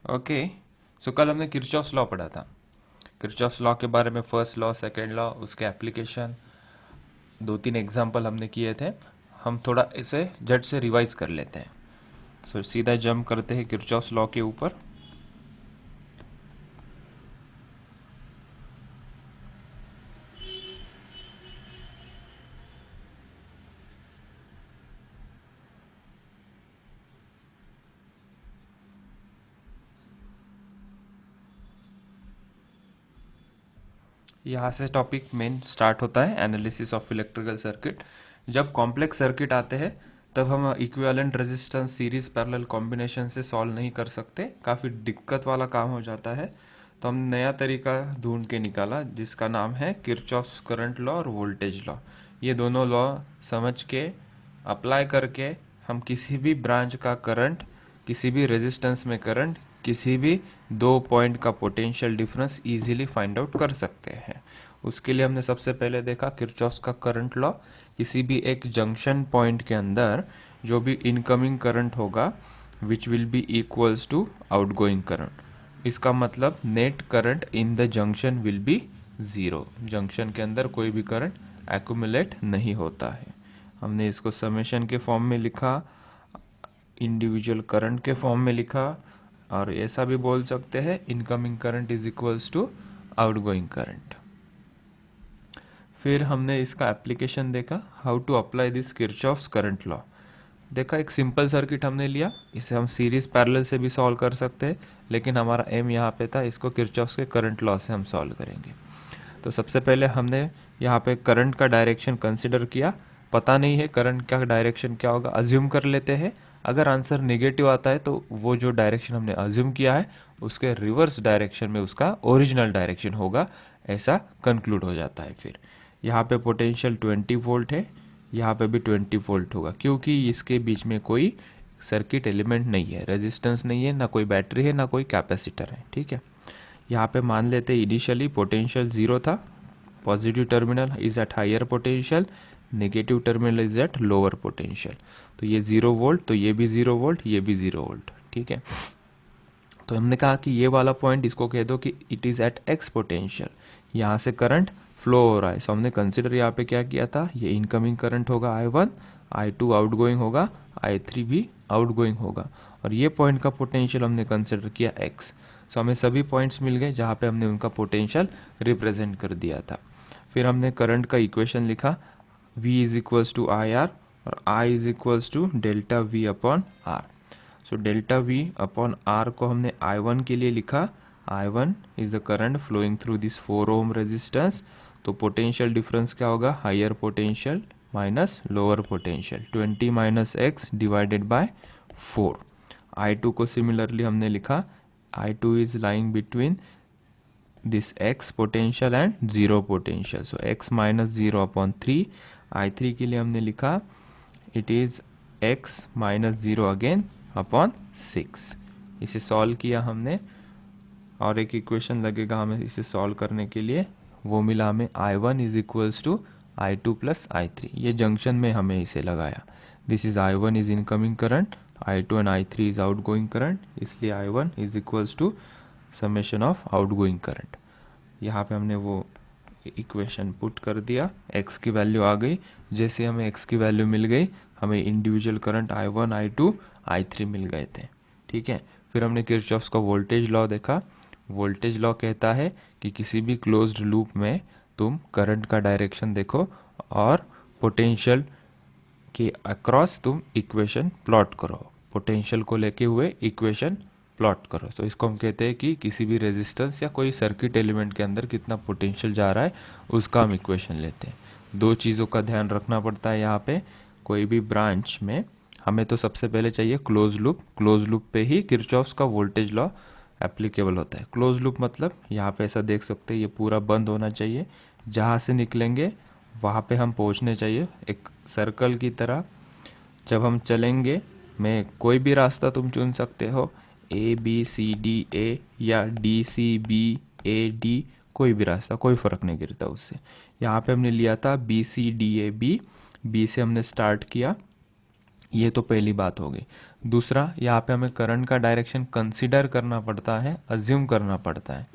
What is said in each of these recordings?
Okay. सो कल हमने Kirchhoff's law पढ़ा था। किरचॉफ्स लॉ के बारे में फर्स्ट लॉ, सेकंड लॉ, उसके एप्लीकेशन, दो तीन एग्जांपल हमने किए थे। हम थोड़ा इसे झट से रिवाइज कर लेते हैं। सो सीधा जंप करते हैं किरचॉफ्स लॉ के ऊपर। यहाँ से टॉपिक मेन स्टार्ट होता है, एनालिसिस ऑफ इलेक्ट्रिकल सर्किट। जब कॉम्प्लेक्स सर्किट आते हैं तब हम equivalent resistance series parallel combination से सॉल्व नहीं कर सकते, काफ़ी दिक्कत वाला काम हो जाता है। तो हम नया तरीका ढूंढ के निकाला जिसका नाम है किरचॉफ्स करंट लॉ और वोल्टेज लॉ। ये दोनों लॉ समझ के अप्लाई करके हम किसी भी ब्रांच का करंट, किसी भी रेजिस्टेंस में करंट, किसी भी दो पॉइंट का potential difference easily find out कर सकते हैं। उसके लिए हमने सबसे पहले देखा किरचॉफ्स का करंट लॉ। किसी भी एक जंक्शन पॉइंट के अंदर जो भी इनकमिंग करंट होगा which will be equals to outgoing current. इसका मतलब net current in the junction will be zero. Junction के अंदर कोई भी करंट एक्यूमुलेट नहीं होता है। हमने इसको समेशन के फॉर्म में लिखा, इंडिविजुअल करंट के फॉर्म में लिखा, और ऐसा भी बोल सकते हैं incoming current is equals to outgoing current. फिर हमने इसका एप्लीकेशन देखा, how to apply this Kirchhoff's current law. देखा, एक सिंपल सर्किट हमने लिया, इसे हम सीरीज पैरेलल से भी सॉल्व कर सकते हैं, लेकिन हमारा एम यहाँ पे था इसको किरचॉफ्स के करंट लॉ से हम सॉल्व करेंगे। तो सबसे पहले हमने यहाँ पे करंट का डायरेक्शन कंसिडर किया। पता नहीं है करंट का डायरेक्शन क्या होगा, अज्यूम कर लेते हैं। अगर आंसर नेगेटिव आता है तो वो जो डायरेक्शन हमने अज्यूम किया है उसके रिवर्स डायरेक्शन में उसका ओरिजिनल डायरेक्शन होगा, ऐसा कंक्लूड हो जाता है। फिर यहाँ पे पोटेंशियल 20 वोल्ट है, यहाँ पे भी 20 वोल्ट होगा क्योंकि इसके बीच में कोई सर्किट एलिमेंट नहीं है, रेजिस्टेंस नहीं है, ना कोई बैटरी है, ना कोई कैपेसिटर है। ठीक है, यहाँ पे मान लेते इनिशियली पोटेंशियल ज़ीरो था। Positive terminal is at higher potential, negative terminal is at lower potential. तो ये 0 वोल्ट, तो ये भी 0 वोल्ट, ये भी 0 वोल्ट। ठीक है, तो हमने कहा कि ये वाला पॉइंट इसको कह दो कि it is at X potential, यहाँ से करंट फ्लो हो रहा है। सो हमने कंसिडर यहाँ पे क्या किया था, ये इनकमिंग करंट होगा I1, I2 आउटगोइंग होगा, I3 भी आउटगोइंग होगा, और ये पॉइंट का पोटेंशियल हमने कंसिडर किया x। सो हमें सभी पॉइंट्स मिल गए जहाँ पे हमने उनका पोटेंशियल रिप्रेजेंट कर दिया था। फिर हमने करंट का इक्वेशन लिखा, V is equals to I R और I is equals to delta V upon R. So delta V upon R को हमने I1 के लिए लिखा। I1 is the current flowing through this 4 ohm resistance. तो potential difference क्या होगा, higher potential minus lower potential, 20 minus X divided by 4। I2 को similarly हमने लिखा, I2 is lying between this x potential and 0 potential, so x minus 0 upon 3। I3 के लिए हमने लिखा, it is x minus 0 again upon 6। इसे solve किया हमने, और एक इक्वेशन लगेगा हमें इसे सॉल्व करने के लिए, वो मिला हमें I1 is equals to I2 plus I3। ये जंक्शन में हमें इसे लगाया। This is I1 is incoming current, I2 and I3 is outgoing current, इसलिए I1 is equals to summation of outgoing current. यहाँ पे हमने वो इक्वेशन पुट कर दिया, x की वैल्यू आ गई। जैसे हमें x की वैल्यू मिल गई, हमें individual current I1, I2, I3 मिल गए थे। ठीक है, फिर हमने किरचॉफ्स का वोल्टेज लॉ देखा। वोल्टेज लॉ कहता है कि किसी भी क्लोज्ड लूप में तुम करंट का डायरेक्शन देखो और पोटेंशियल के अक्रॉस तुम इक्वेशन प्लॉट करो, पोटेंशियल को लेके हुए इक्वेशन प्लॉट करो। तो इसको हम कहते हैं कि किसी भी रेजिस्टेंस या कोई सर्किट एलिमेंट के अंदर कितना पोटेंशियल जा रहा है उसका हम इक्वेशन लेते हैं। दो चीज़ों का ध्यान रखना पड़ता है यहाँ पे, कोई भी ब्रांच में हमें तो सबसे पहले चाहिए क्लोज लूप। क्लोज लूप पे ही किरचॉफ्स का वोल्टेज लॉ एप्लीकेबल होता है। क्लोज लूप मतलब यहाँ पे ऐसा देख सकते हैं, ये पूरा बंद होना चाहिए, जहाँ से निकलेंगे वहाँ पे हम पहुँचने चाहिए, एक सर्कल की तरह। जब हम चलेंगे में कोई भी रास्ता तुम चुन सकते हो, ABCDA या DCBAD, कोई भी रास्ता, कोई फ़र्क नहीं गिरता उससे। यहाँ पे हमने लिया था BCDAB, बी से हमने स्टार्ट किया, ये तो पहली बात हो गई। दूसरा, यहाँ पे हमें करंट का डायरेक्शन कंसीडर करना पड़ता है, अज्यूम करना पड़ता है।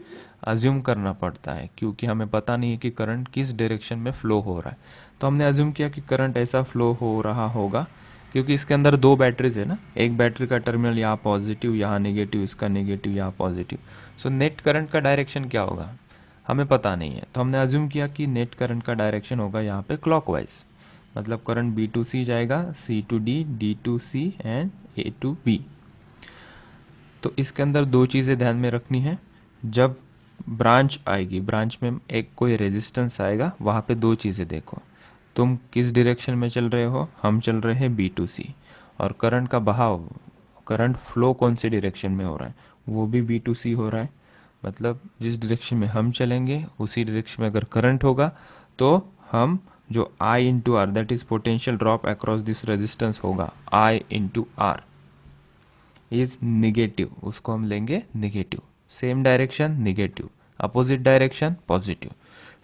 अज्यूम करना पड़ता है क्योंकि हमें पता नहीं है कि करंट किस डायरेक्शन में फ्लो हो रहा है। तो हमने अज्यूम किया कि करंट ऐसा फ्लो हो रहा होगा क्योंकि इसके अंदर दो बैटरीज है ना, एक बैटरी का टर्मिनल यहाँ पॉजिटिव, यहाँ नेगेटिव, इसका नेगेटिव, यहाँ पॉजिटिव। सो नेट करंट का डायरेक्शन क्या होगा हमें पता नहीं है। तो हमने अज्यूम किया कि नेट करंट का डायरेक्शन होगा यहाँ पे क्लॉकवाइज, मतलब करंट बी टू सी जाएगा, C to D, D to C and A to B. तो इसके अंदर दो चीज़ें ध्यान में रखनी है। जब ब्रांच आएगी, ब्रांच में एक कोई रेजिस्टेंस आएगा, वहाँ पे दो चीज़ें देखो। तुम किस डायरेक्शन में चल रहे हो, हम चल रहे हैं बी टू सी, और करंट का बहाव, करंट फ्लो कौन से डायरेक्शन में हो रहा है, वो भी बी टू सी हो रहा है। मतलब जिस डायरेक्शन में हम चलेंगे उसी डायरेक्शन में अगर करंट होगा तो हम जो I into R, that is potential drop across this resistance होगा, I into R is negative, उसको हम लेंगे negative. Same direction negative, opposite direction positive.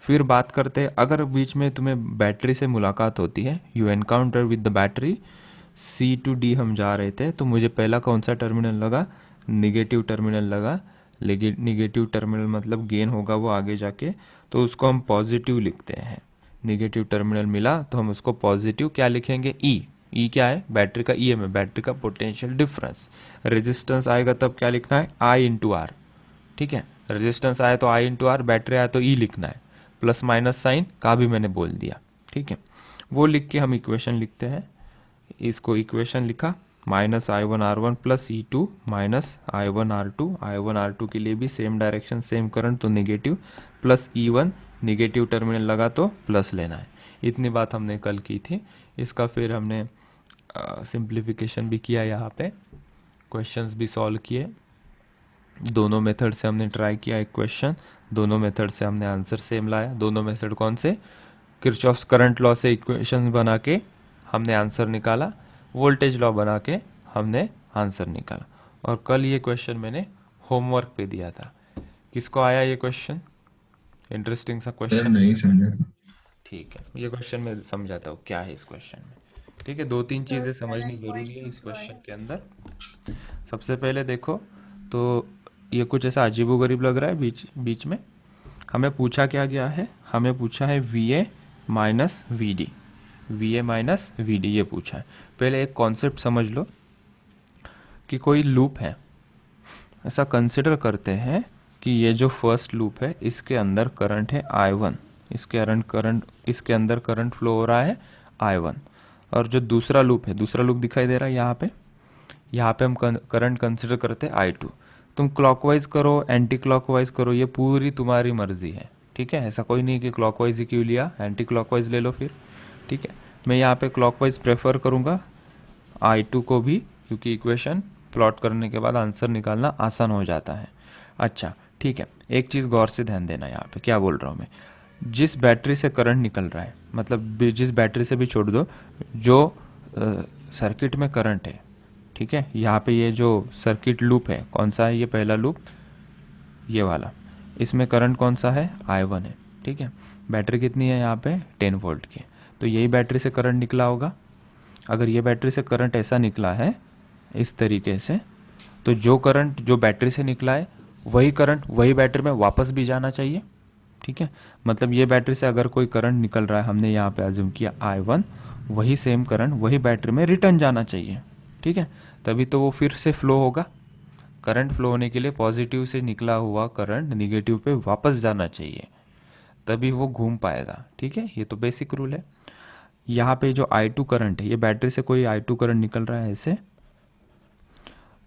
फिर बात करते हैं, अगर बीच में तुम्हें बैटरी से मुलाकात होती है, you encounter with the battery, C to D हम जा रहे थे, तो मुझे पहला कौन सा टर्मिनल लगा, निगेटिव टर्मिनल लगा। निगेटिव टर्मिनल मतलब गेन होगा वो आगे जाके, तो उसको हम पॉजिटिव लिखते हैं। निगेटिव टर्मिनल मिला तो हम उसको पॉजिटिव क्या लिखेंगे, ई क्या है, बैटरी का ई है, बैटरी का पोटेंशियल डिफरेंस। रेजिस्टेंस आएगा तब क्या लिखना है, आई इंटू आर। ठीक है, रेजिस्टेंस आया तो आई इंटू आर, बैटरी आया तो ई लिखना है। प्लस माइनस साइन का भी मैंने बोल दिया। ठीक है, वो लिख के हम इक्वेशन लिखते हैं। इसको इक्वेशन लिखा, minus I one R one plus E two minus I one R two. I one R two के लिए भी सेम डायरेक्शन सेम करंट तो negative, plus E one, negative terminal लगा तो प्लस लेना है। इतनी बात हमने कल की थी। इसका फिर हमने सिंप्लीफिकेशन भी किया, यहाँ पे क्वेश्चंस भी सॉल्व किए। दोनों मेथड से हमने ट्राई किया एक क्वेश्चन, दोनों मेथड से हमने आंसर सेम लाया। दोनों मेथड कौन से, किरचॉफ्स करंट लॉ से इक्वेशन बना के हमने आंसर निकाला, वोल्टेज लॉ बना के हमने आंसर निकाला। और कल ये क्वेश्चन मैंने होमवर्क पे दिया था। किसको आया ये क्वेश्चन, इंटरेस्टिंग सा क्वेश्चन। नहीं समझा था। ठीक है, ये क्वेश्चन मैं समझाता हूँ क्या है इस क्वेश्चन में। ठीक है, दो तीन चीज़ें समझनी ज़रूरी है इस क्वेश्चन के अंदर। सबसे पहले देखो, तो ये कुछ ऐसा अजीबोगरीब लग रहा है बीच बीच में। हमें पूछा क्या गया है, हमें पूछा है V A minus V D, V A minus V D ये पूछा है। पहले एक कॉन्सेप्ट समझ लो कि कोई लूप है, ऐसा कंसिडर करते हैं कि ये जो फर्स्ट लूप है इसके अंदर करंट है I1, इसके अंदर करंट फ्लो हो रहा है I1। और जो दूसरा लूप है, दूसरा लूप दिखाई दे रहा है यहाँ पे हम करंट कंसिडर करते हैं I2। तुम क्लॉकवाइज करो एंटी क्लॉकवाइज करो, ये पूरी तुम्हारी मर्जी है। ठीक है, ऐसा कोई नहीं कि क्लॉकवाइज ही क्यों लिया, एंटी क्लॉकवाइज ले लो फिर। ठीक है, मैं यहाँ पे क्लॉकवाइज प्रेफर करूँगा I2 को भी, क्योंकि इक्वेशन प्लॉट करने के बाद आंसर निकालना आसान हो जाता है। अच्छा ठीक है, एक चीज़ गौर से ध्यान देना, यहाँ पे क्या बोल रहा हूँ मैं। जिस बैटरी से करंट निकल रहा है, मतलब जिस बैटरी से भी छोड़ दो, जो सर्किट में करंट है, ठीक है, यहाँ पे ये जो सर्किट लूप है कौन सा है, ये पहला लूप, ये वाला, इसमें करंट कौन सा है, I1 है। ठीक है, बैटरी कितनी है यहाँ पे 10 वोल्ट की, तो यही बैटरी से करंट निकला होगा। अगर ये बैटरी से करंट ऐसा निकला है इस तरीके से, तो जो करंट जो बैटरी से निकला है वही करंट वही बैटरी में वापस भी जाना चाहिए। ठीक है, मतलब ये बैटरी से अगर कोई करंट निकल रहा है, हमने यहाँ पे अज्यूम किया I1, वही सेम करंट वही बैटरी में रिटर्न जाना चाहिए। ठीक है, तभी तो वो फिर से फ्लो होगा। करंट फ्लो होने के लिए पॉजिटिव से निकला हुआ करंट निगेटिव पे वापस जाना चाहिए, तभी वो घूम पाएगा। ठीक है, ये तो बेसिक रूल है। यहाँ पे जो I2 करंट है, ये बैटरी से कोई I2 करंट निकल रहा है ऐसे,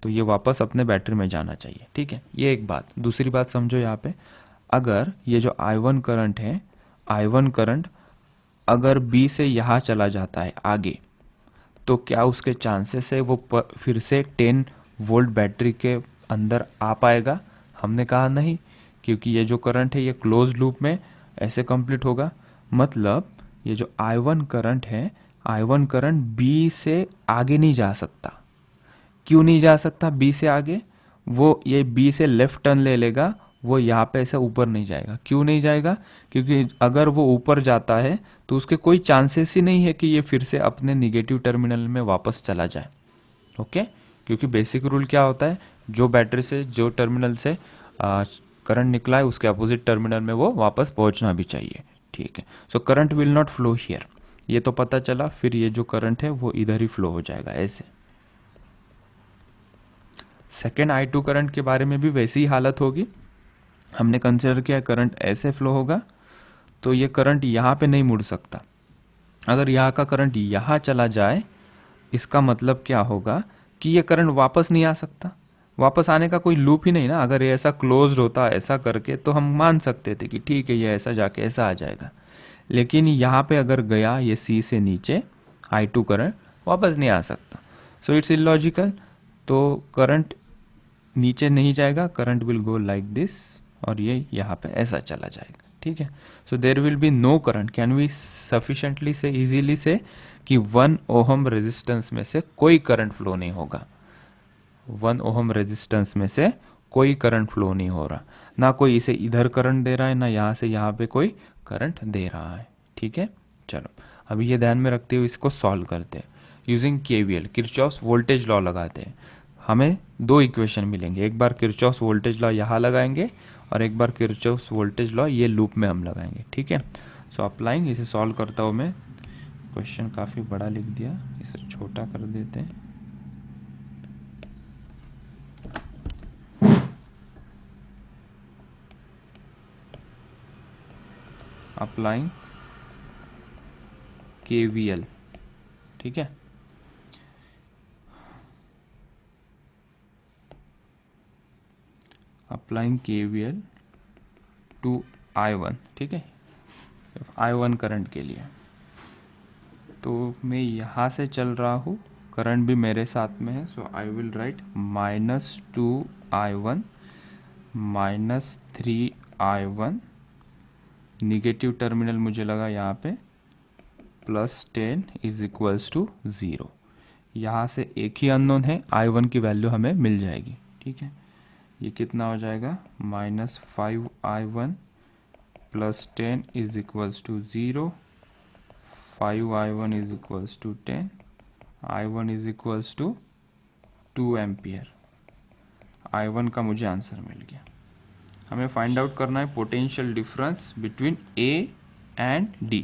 तो ये वापस अपने बैटरी में जाना चाहिए। ठीक है, ये एक बात। दूसरी बात समझो यहाँ पे, अगर ये जो I1 करंट है, I1 करंट अगर B से यहाँ चला जाता है आगे, तो क्या उसके चांसेस है वो फिर से 10 वोल्ट बैटरी के अंदर आ पाएगा? हमने कहा नहीं, क्योंकि ये जो करंट है ये क्लोज लूप में ऐसे कंप्लीट होगा। मतलब ये जो I1 करंट है, I1 करंट B से आगे नहीं जा सकता। क्यों नहीं जा सकता B से आगे? वो ये B से लेफ्ट टर्न ले लेगा वो यहाँ पे ऐसा ऊपर नहीं जाएगा। क्यों नहीं जाएगा? क्योंकि अगर वो ऊपर जाता है तो उसके कोई चांसेस ही नहीं है कि ये फिर से अपने निगेटिव टर्मिनल में वापस चला जाए। ओके, क्योंकि बेसिक रूल क्या होता है, जो बैटरी से जो टर्मिनल से करंट निकला है उसके अपोजिट टर्मिनल में वो वापस पहुंचना भी चाहिए। ठीक है, so current will not flow here, ये तो पता चला। फिर ये जो करंट है वो इधर ही फ्लो हो जाएगा ऐसे। सेकेंड I2 करंट के बारे में भी वैसी ही हालत होगी। हमने कंसिडर किया करंट ऐसे फ्लो होगा, तो ये करंट यहाँ पे नहीं मुड़ सकता। अगर यहाँ का करंट यहाँ चला जाए, इसका मतलब क्या होगा कि ये करंट वापस नहीं आ सकता। वापस आने का कोई लूप ही नहीं ना। अगर ये ऐसा क्लोज्ड होता ऐसा करके तो हम मान सकते थे कि ठीक है ये ऐसा जाके ऐसा आ जाएगा, लेकिन यहाँ पे अगर गया ये C से नीचे, I2 करंट वापस नहीं आ सकता। So it's illogical. तो करंट नीचे नहीं जाएगा, current will go like this, और ये यहाँ पे ऐसा चला जाएगा। ठीक है, so there will be no current. Can we sufficiently say easily say कि 1 ओहम रेजिस्टेंस में से कोई करंट फ्लो नहीं होगा। 1 ओहम रेजिस्टेंस में से कोई करंट फ्लो नहीं हो रहा, ना कोई इसे इधर करंट दे रहा है, ना यहाँ से यहाँ पे कोई करंट दे रहा है। ठीक है, चलो अभी ये ध्यान में रखते हुए इसको सॉल्व करते हैं using KVL, Kirchhoff's voltage law लगाते हैं। हमें दो इक्वेशन मिलेंगे, एक बार किरचॉफ्स वोल्टेज लॉ यहाँ लगाएंगे और एक बार किरचॉफ्स वोल्टेज लॉ ये लूप में हम लगाएंगे। ठीक है, सो अप्लाइंग, इसे सॉल्व करता हूँ मैं। क्वेश्चन काफ़ी बड़ा लिख दिया, इसे छोटा कर देते हैं। अप्लाइंग KVL, ठीक है। अप्लाइंग KVL टू I1, ठीक है, I1 करंट के लिए। तो मैं यहाँ से चल रहा हूँ, करंट भी मेरे साथ में है, so I will write -2I1 -3I1, negative terminal मुझे लगा यहाँ पे, +10 इज इक्वल्स टू 0। यहाँ से एक ही अननोन है, I1 की वैल्यू हमें मिल जाएगी। ठीक है, ये कितना हो जाएगा, -5I1 +10 is equals to 0, 5I1 is equals to 10, I1 is equals to 2 ampere. I1 का मुझे आंसर मिल गया। हमें फाइंड आउट करना है potential difference between A and D।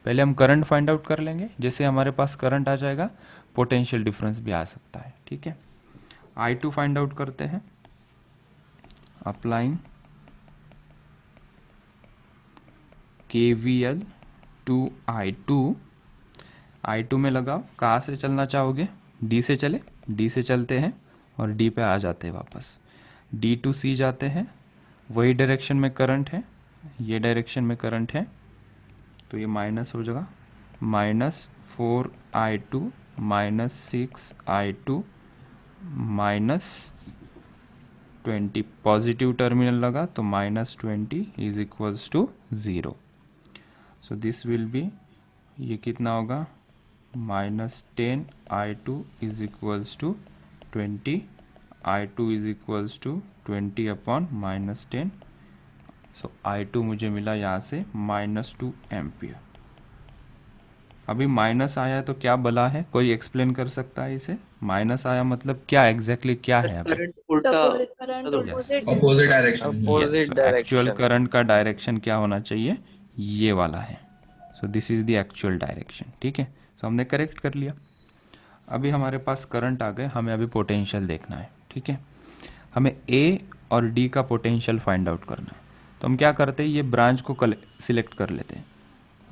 पहले हम करंट फाइंड आउट कर लेंगे, जैसे हमारे पास करंट आ जाएगा पोटेंशियल डिफरेंस भी आ सकता है। ठीक है, I2 फाइंड आउट करते हैं। अप्लाइंग KVL टू I2 में लगाओ। कहाँ से चलना चाहोगे, D से चले, D से चलते हैं और D पे आ जाते हैं वापस। D to C जाते हैं, वही डायरेक्शन में करंट है, ये डायरेक्शन में करंट है, तो ये माइनस हो जाएगा, -4I2 -6I2 -20, पॉजिटिव टर्मिनल लगा तो -20 is equals to 0। So this will be, ये कितना होगा, -10I2 is equals to 20, I2 is equals to 20 upon -10। So I2 मुझे मिला यहाँ से -2 एम्पियर। अभी माइनस आया है तो क्या बला है, कोई एक्सप्लेन कर सकता है इसे? माइनस आया मतलब क्या एग्जैक्टली क्या है अभी? करंट उल्टा, करंट यस, अपोजिट डायरेक्शन में। Opposite actual direction. करंट का डायरेक्शन क्या होना चाहिए, ये वाला है। सो this is the actual direction. ठीक है, सो हमने करेक्ट कर लिया। अभी हमारे पास करंट आ गए, हमें अभी पोटेंशियल देखना है। ठीक है, हमें ए और डी का पोटेंशियल फाइंड आउट करना है। तो हम क्या करते हैं, ये ब्रांच को सिलेक्ट कर लेते हैं,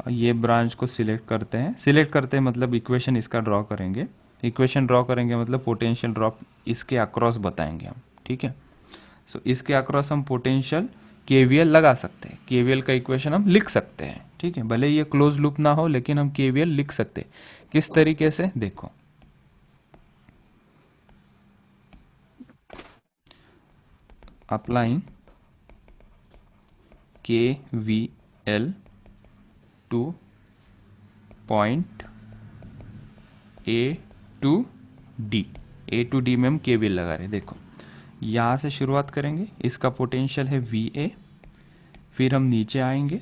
ये ब्रांच को सिलेक्ट करते हैं। सिलेक्ट करते हैं मतलब इक्वेशन इसका ड्रॉ करेंगे, इक्वेशन ड्रॉ करेंगे मतलब पोटेंशियल ड्रॉप इसके अक्रॉस बताएंगे हम। ठीक है, सो इसके अक्रॉस हम पोटेंशियल KVL लगा सकते हैं, KVL का इक्वेशन हम लिख सकते हैं। ठीक है, भले ये क्लोज लूप ना हो लेकिन हम KVL लिख सकते हैं। किस तरीके से, देखो, applying KVL to point A to D, A to D में हम KVL लगा रहे हैं। देखो यहाँ से शुरुआत करेंगे, इसका पोटेंशियल है VA, फिर हम नीचे आएंगे,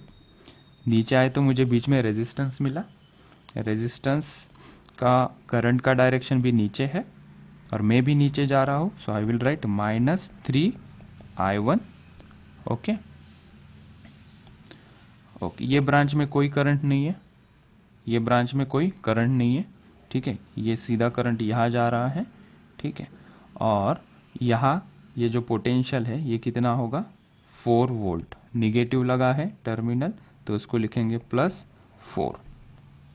नीचे आए तो मुझे बीच में रेजिस्टेंस मिला, रेजिस्टेंस का करंट का डायरेक्शन भी नीचे है और मैं भी नीचे जा रहा हूँ, so I will write -3I1। Okay okay, ये ब्रांच में कोई करंट नहीं है, ये ब्रांच में कोई करंट नहीं है, ठीक है, ये सीधा करंट यहाँ जा रहा है, ठीक है, और यहाँ ये जो पोटेंशियल है ये कितना होगा 4 वोल्ट, निगेटिव लगा है टर्मिनल तो उसको लिखेंगे +4,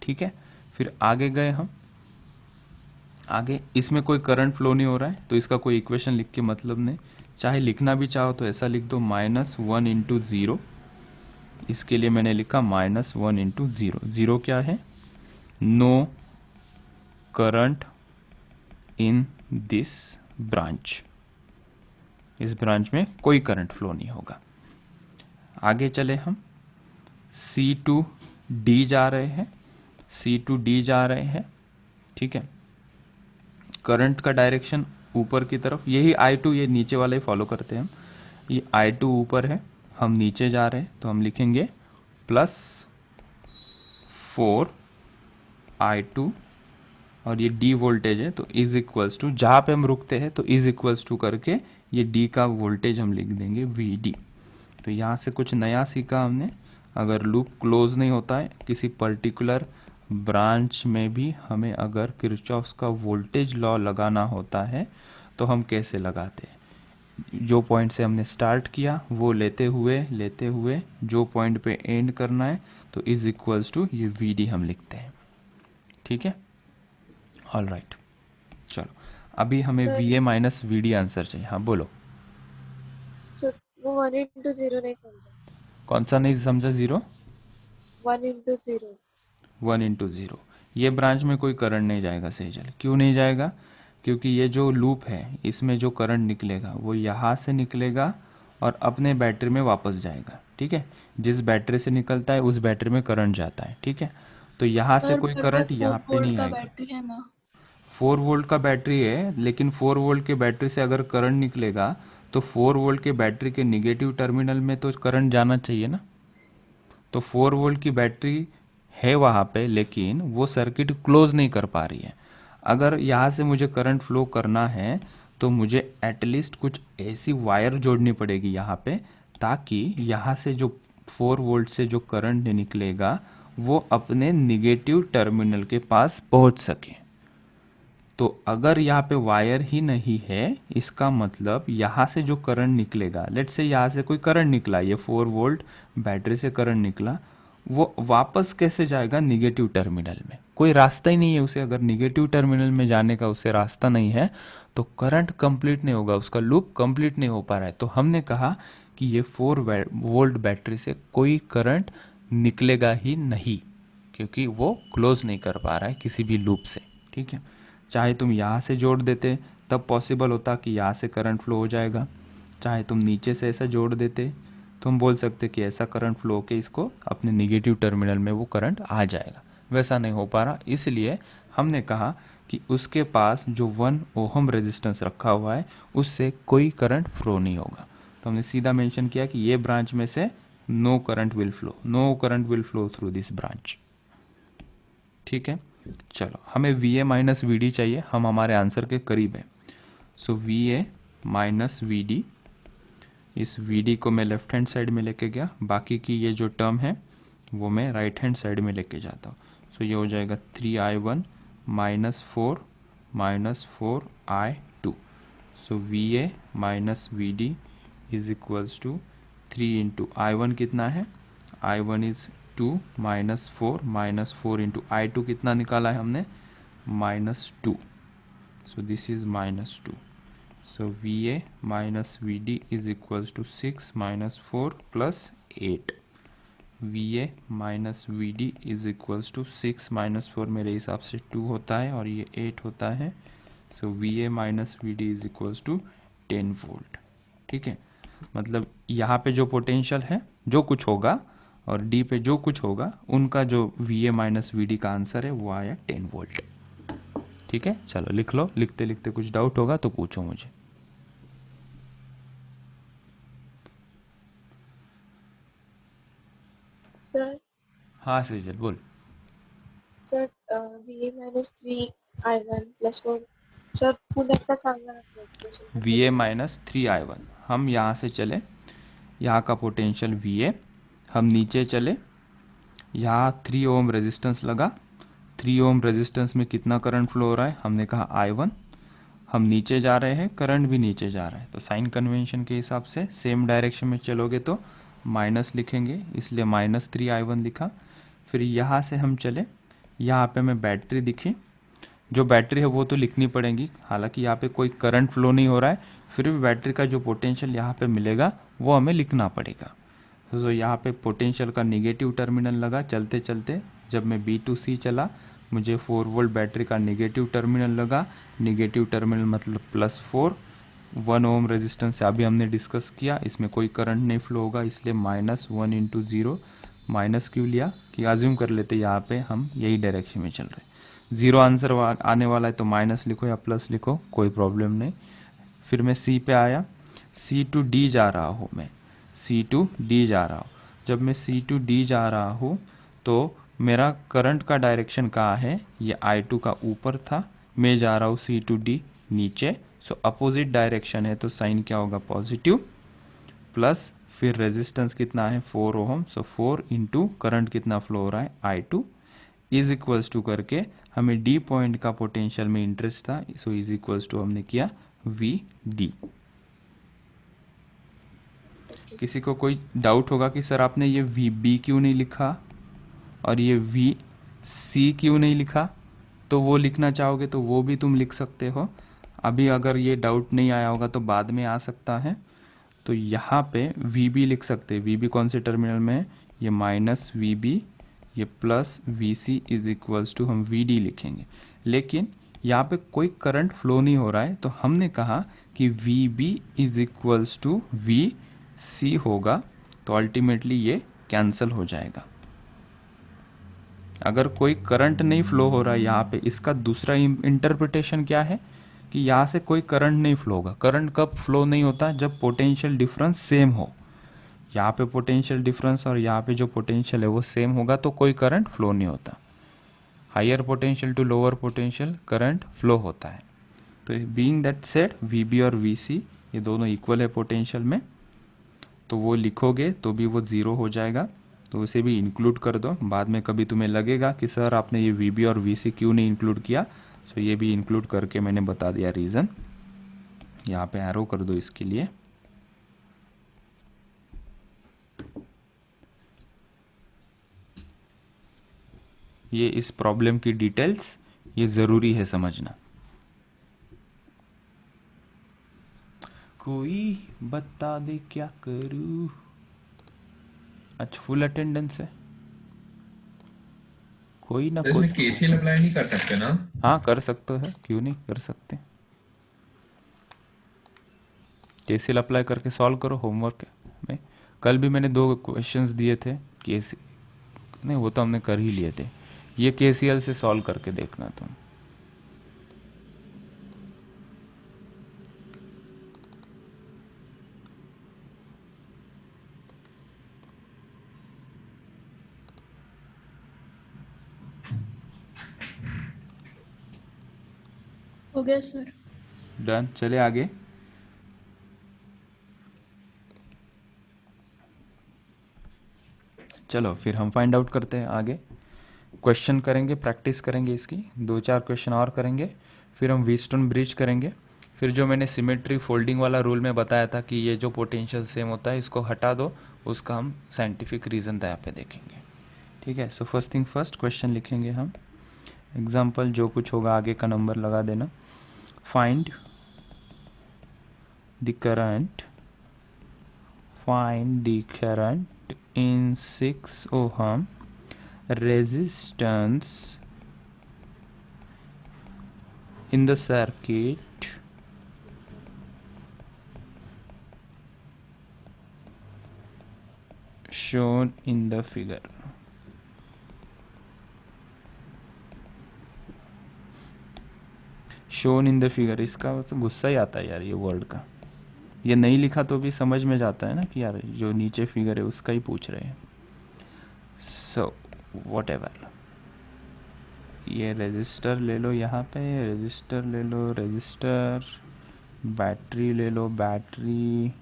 ठीक है। फिर आगे गए हम, आगे इसमें कोई करंट फ्लो नहीं हो रहा है तो इसका कोई इक्वेशन लिख के मतलब नहीं, चाहे लिखना भी चाहो तो ऐसा लिख दो -1 × 0, इसके लिए मैंने लिखा -1 × 0, 0 क्या है, no current in this branch, इस ब्रांच में कोई करंट फ्लो नहीं होगा। आगे चले हम, C2D जा रहे हैं, C2D जा रहे हैं, ठीक है, करंट का डायरेक्शन ऊपर की तरफ, यही I2, ये नीचे वाला ही फॉलो करते हैं हम, ये I2 ऊपर है, हम नीचे जा रहे हैं तो हम लिखेंगे +4I2 और ये D वोल्टेज है तो इज इक्वल्स टू, जहाँ पे हम रुकते हैं तो इज इक्वल्स टू करके ये D का वोल्टेज हम लिख देंगे VD। तो यहाँ से कुछ नया सीखा हमने, अगर लूप क्लोज नहीं होता है किसी पर्टिकुलर ब्रांच में भी हमें अगर किरचॉफ्स का वोल्टेज लॉ लगाना होता है तो हम कैसे लगाते हैं, जो पॉइंट से हमने स्टार्ट किया वो लेते हुए जो पॉइंट पे एंड करना है तो इज इक्वल्स टू ये VD हम लिखते हैं, ठीक है, ऑल राइट। चलो अभी हमें सर VA - VD आंसर चाहिए, हाँ बोलो। सर वो 1 × 0 नहीं समझा। कौन सा नहीं समझा, 0? 1 × 0। 1 × 0, ये ब्रांच में कोई करंट नहीं जाएगा सेजल, क्यों नहीं जाएगा, क्योंकि ये जो लूप है इसमें जो करंट निकलेगा वो यहाँ से निकलेगा और अपने बैटरी में वापस जाएगा, ठीक है, जिस बैटरी से निकलता है उस बैटरी में करंट जाता है, ठीक है, तो यहाँ से सर कोई पर वो करंट 4 यहाँ पे वोल्ट नहीं का आएगा। बैटरी है ना। 4 वोल्ट का बैटरी है, लेकिन 4 वोल्ट के बैटरी से अगर करंट निकलेगा तो 4 वोल्ट के बैटरी के निगेटिव टर्मिनल में तो करंट जाना चाहिए ना, तो 4 वोल्ट की बैटरी है वहाँ पे लेकिन वो सर्किट क्लोज नहीं कर पा रही है। अगर यहाँ से मुझे करंट फ्लो करना है तो मुझे एटलीस्ट कुछ ऐसी वायर जोड़नी पड़ेगी यहाँ पे, ताकि यहाँ से जो 4 वोल्ट से जो करंट निकलेगा वो अपने निगेटिव टर्मिनल के पास पहुँच सके। तो अगर यहाँ पे वायर ही नहीं है, इसका मतलब यहाँ से जो करंट निकलेगा, लेट्स से यहाँ से कोई करंट निकला, ये 4 वोल्ट बैटरी से करंट निकला, वो वापस कैसे जाएगा निगेटिव टर्मिनल में, कोई रास्ता ही नहीं है उसे, अगर निगेटिव टर्मिनल में जाने का उसे रास्ता नहीं है तो करंट कंप्लीट नहीं होगा, उसका लूप कंप्लीट नहीं हो पा रहा है। तो हमने कहा कि ये 4 वोल्ट बैटरी से कोई करंट निकलेगा ही नहीं, क्योंकि वो क्लोज नहीं कर पा रहा है किसी भी लूप से, ठीक है। चाहे तुम यहाँ से जोड़ देते तब पॉसिबल होता कि यहाँ से करंट फ्लो हो जाएगा, चाहे तुम नीचे से ऐसा जोड़ देते तो हम बोल सकते कि ऐसा करंट फ्लो के इसको अपने निगेटिव टर्मिनल में वो करंट आ जाएगा, वैसा नहीं हो पा रहा, इसलिए हमने कहा कि उसके पास जो 1 ओहम रेजिस्टेंस रखा हुआ है उससे कोई करंट फ्लो नहीं होगा। तो हमने सीधा मेंशन किया कि ये ब्रांच में से no current will flow through this branch, ठीक है। चलो हमें VA - VD चाहिए, हम हमारे आंसर के करीब है। सो VA - VD, इस VD को मैं लेफ्ट हैंड साइड में लेके गया, बाकी की ये जो टर्म है वो मैं राइट हैंड साइड में लेके जाता हूँ। सो ये हो जाएगा 3I1 - 4 so VA - VD is equals to 3 × I1 कितना है, I1 इज 2 -4 × I2 कितना निकाला है हमने -2, so this is -2, so VA - VD is equals to 6 - 4 + 8, VA - VD is equals to 6 - 4 मेरे हिसाब से 2 होता है और ये 8 होता है, so VA - VD is equals to 10 volt, ठीक है। मतलब यहाँ पे जो पोटेंशियल है जो कुछ होगा और D पे जो कुछ होगा उनका जो VA - VD का आंसर है वो आया 10 वोल्ट, ठीक है। चलो लिख लो, लिखते लिखते कुछ डाउट होगा तो पूछो मुझे। सर हाँ सेजल बोल। Sir VA minus 3I1 plus 4 sir पुन्हा एकदा सांगा ना पोटेंशियल वी कुठे ए लिहायचं. माइनस थ्री आई वन, हम यहाँ से चले, यहाँ का पोटेंशियल वी ए, हम नीचे चले, यहाँ 3 ओम रेजिस्टेंस लगा, 3 ओम रेजिस्टेंस में कितना करंट फ्लो हो रहा है, हमने कहा आई वन, हम नीचे जा रहे हैं, करंट भी नीचे जा रहा है, तो साइन कन्वेंशन के हिसाब से सेम डायरेक्शन में चलोगे तो माइनस लिखेंगे, इसलिए -3I1 लिखा। फिर यहाँ से हम चले, यहाँ पे हमें बैटरी दिखी, जो बैटरी है वो तो लिखनी पड़ेगी, हालांकि यहाँ पे कोई करंट फ्लो नहीं हो रहा है, फिर भी बैटरी का जो पोटेंशियल यहाँ पे मिलेगा वो हमें लिखना पड़ेगा। तो यहाँ पे पोटेंशियल का निगेटिव टर्मिनल लगा चलते चलते, जब मैं बी टू सी चला मुझे 4 वोल्ट बैटरी का निगेटिव टर्मिनल लगा, निगेटिव टर्मिनल मतलब +4, 1 ओम रेजिस्टेंस से अभी हमने डिस्कस किया, इसमें कोई करंट नहीं फ्लो होगा, इसलिए -1 इंटू 0, माइनस क्यों लिया कि अज्यूम कर लेते यहाँ पे हम यही डायरेक्शन में चल रहे, 0 आंसर आने वाला है तो माइनस लिखो या प्लस लिखो, कोई प्रॉब्लम नहीं। फिर मैं सी पे आया, सी टू डी जा रहा हूँ, मैं सी टू डी जा रहा हूँ, जब मैं सी टू डी जा रहा हूँ तो मेरा करंट का डायरेक्शन कहाँ है, ये I2 का ऊपर था, मैं जा रहा हूँ सी टू डी नीचे, सो अपोजिट डायरेक्शन है तो साइन क्या होगा पॉजिटिव, प्लस फिर रेजिस्टेंस कितना है 4 ओम, सो 4 इंटू करंट कितना फ्लो हो रहा है I2 इज इक्वल्स टू करके हमें डी पॉइंट का पोटेंशियल में इंटरेस्ट था, सो इज इक्वल्स टू हमने किया वी डी। किसी को कोई डाउट होगा कि सर आपने ये वी बी क्यों नहीं लिखा और ये वी सी क्यों नहीं लिखा, तो वो लिखना चाहोगे तो वो भी तुम लिख सकते हो, अभी अगर ये डाउट नहीं आया होगा तो बाद में आ सकता है। तो यहाँ पे वी बी लिख सकते हैं, वी बी कौन से टर्मिनल में है, ये माइनस वी बी, ये plus V C is equals to हम वी डी लिखेंगे, लेकिन यहाँ पे कोई करंट फ्लो नहीं हो रहा है तो हमने कहा कि V B is equals to V C होगा, तो अल्टीमेटली ये कैंसिल हो जाएगा। अगर कोई करंट नहीं फ्लो हो रहा है यहाँ पे, इसका दूसरा इंटरप्रिटेशन क्या है कि यहाँ से कोई करंट नहीं फ्लो होगा। करंट कब फ्लो नहीं होता, जब पोटेंशियल डिफरेंस सेम हो, यहाँ पे पोटेंशियल डिफरेंस और यहाँ पे जो पोटेंशियल है वो सेम होगा तो कोई करंट फ्लो नहीं होता। Higher potential to lower potential current flow होता है। तो being that said V B और वी सी ये दोनों इक्वल है पोटेंशियल में, तो वो लिखोगे तो भी वो ज़ीरो हो जाएगा, तो उसे भी इंक्लूड कर दो। बाद में कभी तुम्हें लगेगा कि सर आपने ये वी बी और वी सी क्यों नहीं इंक्लूड किया, तो ये भी इंक्लूड करके मैंने बता दिया रीज़न, यहाँ पे एरो कर दो इसके लिए। ये इस प्रॉब्लम की डिटेल्स ये ज़रूरी है समझना। कोई बता दे क्या करूँ, अच्छा फुल अटेंडेंस है, कोई ना तो कोई। इसमें केसीएल अप्लाई नहीं कर सकते ना? हाँ कर सकते हो, क्यों नहीं कर सकते, केसीएल अप्लाई करके सॉल्व करो होमवर्क में। कल भी मैंने 2 क्वेश्चंस दिए थे केसी, नहीं वो तो हमने कर ही लिए थे, ये केसीएल से सॉल्व करके देखना तुम। हो गया सर. डन, चले आगे। चलो फिर हम फाइंड आउट करते हैं आगे, क्वेश्चन करेंगे, प्रैक्टिस करेंगे इसकी, 2-4 क्वेश्चन और करेंगे, फिर हम व्हीटस्टोन ब्रिज करेंगे, फिर जो मैंने सिमेट्री फोल्डिंग वाला रूल में बताया था कि ये जो पोटेंशियल सेम होता है इसको हटा दो, उसका हम साइंटिफिक रीज़न यहाँ पे देखेंगे। ठीक है, so first thing first question लिखेंगे हम, एग्जाम्पल जो कुछ होगा आगे का नंबर लगा देना। Find the current, find the current in 6 ohm resistance in the circuit shown in the figure। Shown in the figure, इसका तो गुस्सा ही आता है यार ये वर्ड का, ये नहीं लिखा तो भी समझ में जाता है ना कि यार जो नीचे फिगर है उसका ही पूछ रहे हैं। सो वॉट एवर, ये रजिस्टर ले लो, यहाँ पे रजिस्टर ले लो, रजिस्टर, बैटरी ले लो, बैटरी,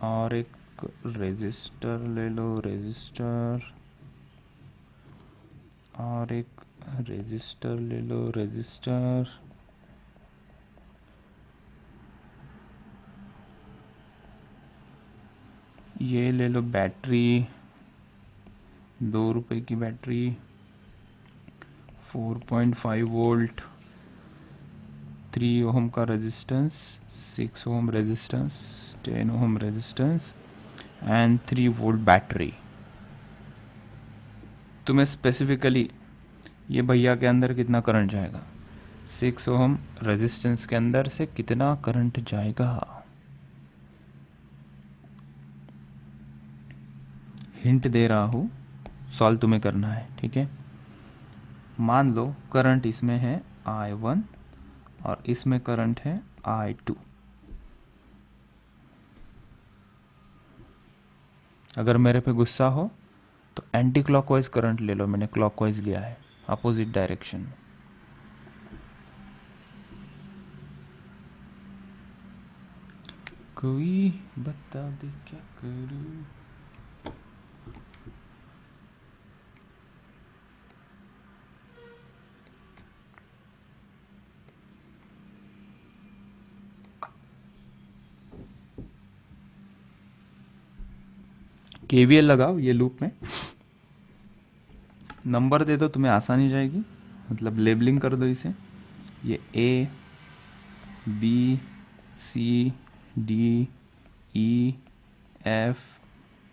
और एक रजिस्टर ले लो, रजिस्टर, और एक रजिस्टर ले लो, रजिस्टर, ये ले लो बैटरी, 2 रुपए की बैटरी, 4.5 वोल्ट, 3 ओम का resistance, 6 ohm resistance, 10 ohm resistance and 3 volt battery. तुम्हें स्पेसिफिकली ये भैया के अंदर कितना करंट जाएगा, 6 ओम रेजिस्टेंस के अंदर से कितना करंट जाएगा, हिंट दे रहा हूँ, सॉल्व तुम्हें करना है, ठीक है। मान लो करंट इसमें है I1 और इसमें करंट है I2। अगर मेरे पे गुस्सा हो तो एंटी क्लॉकवाइज करंट ले लो, मैंने क्लॉकवाइज लिया है, अपोजिट डायरेक्शन में। कोई बता दे क्या करूं। केवीएल लगाओ ये लूप में, नंबर दे दो, तुम्हें आसानी जाएगी, मतलब लेबलिंग कर दो इसे, ये A B C D E F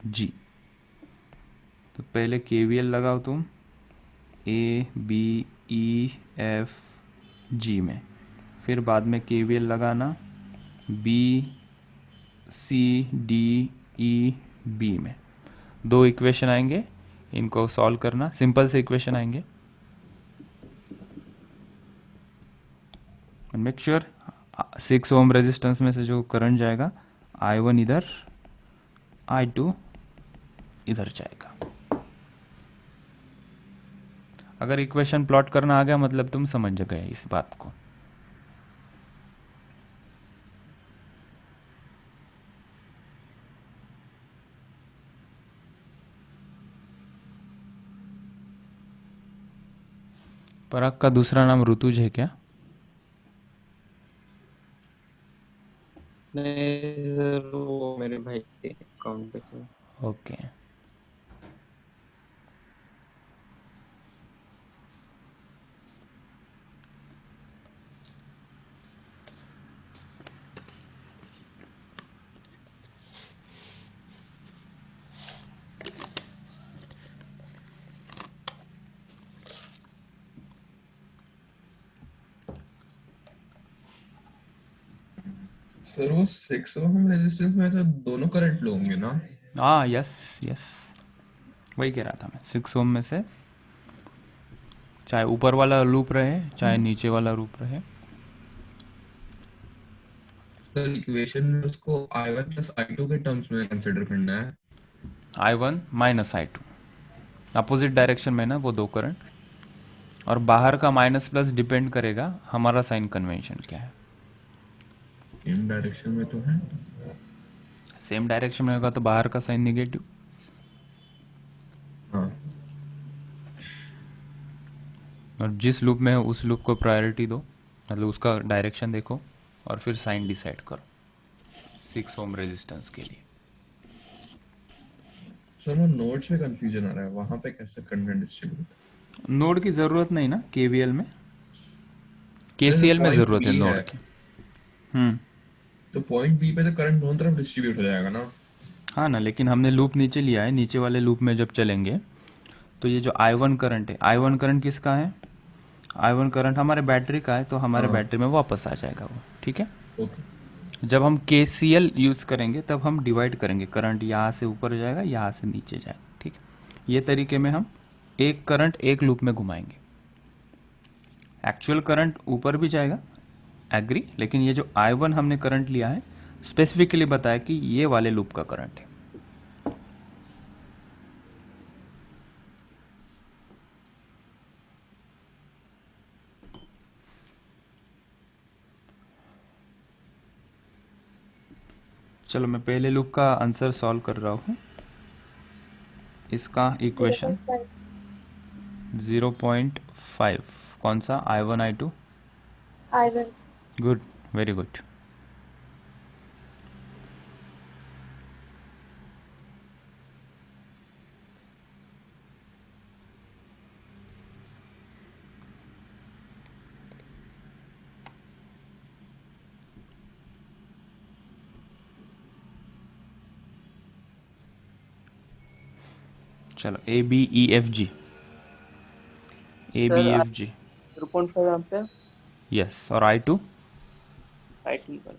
G। तो पहले केवीएल लगाओ तुम A B E F G में, फिर बाद में केवीएल लगाना B C D E B में। 2 इक्वेशन आएंगे, इनको सॉल्व करना, सिंपल से इक्वेशन आएंगे। मेक श्योर 6 ओम रेजिस्टेंस में से जो करंट जाएगा, I1 इधर, I2 इधर जाएगा। अगर इक्वेशन प्लॉट करना आ गया मतलब तुम समझ गए इस बात को। पराग का दूसरा नाम ऋतुज है क्या? नहीं सर, वो मेरे भाई के अकाउंट पे सर। ओके। सर वो 6 ओम रेजिस्टेंस में तो दोनों करंट लो होंगे ना? हाँ यस यस, वही कह रहा था मैं, 6 ओम में से चाहे ऊपर वाला लूप रहे चाहे नीचे वाला लूप रहे। सर इक्वेशन में उसको I1 प्लस I2 के टर्म्स में कंसिडर करना है। I1 minus I2, opposite direction में ना वो 2 करंट, और बाहर का माइनस प्लस डिपेंड करेगा हमारा साइन कन्वेंशन क्या है। इन डायरेक्शन में तो है। सेम डायरेक्शन में होगा तो बाहर का साइन निगेटिव। हाँ और जिस लूप में है उस लूप को प्रायोरिटी दो, मतलब उसका डायरेक्शन देखो और फिर साइन डिसाइड करो 6 ओम रेजिस्टेंस के लिए। सर वो नोड्स में कंफ्यूजन आ रहा है, वहां पे कैसे करंट डिस्ट्रीब्यूट? नोड की ज़रूरत नहीं ना केवीएल में, केसीएल में पॉइंट ज़रूरत है बी नोड है की। तो पॉइंट बी पे तो करंट दोनों तरफ डिस्ट्रीब्यूट हो जाएगा ना? हाँ ना, लेकिन हमने लूप नीचे लिया है, नीचे वाले लूप में जब चलेंगे तो ये जो I1 करंट है, I1 करंट किसका है, I1 करंट हमारे बैटरी का है, तो हमारे हाँ। बैटरी में वापस आ जाएगा वो, ठीक है। ओके। जब हम KCL यूज़ करेंगे तब हम डिवाइड करेंगे, करंट यहाँ से ऊपर जाएगा, यहाँ से नीचे जाएगा, ठीक है। ये तरीके में हम एक करंट एक लूप में घुमाएंगे। एक्चुअल करंट ऊपर भी जाएगा, एग्री, लेकिन ये जो I1 हमने करंट लिया है स्पेसिफिकली बताया कि ये वाले लूप का करंट है। चलो मैं पहले लूप का आंसर सॉल्व कर रहा हूँ। इसका इक्वेशन 0.5 0.5 कौन सा, I1 I2? I1 good, very good. चलो ABEFG, sir ABEFG, 0.5 ampere yes. और I2? I2 निकालो।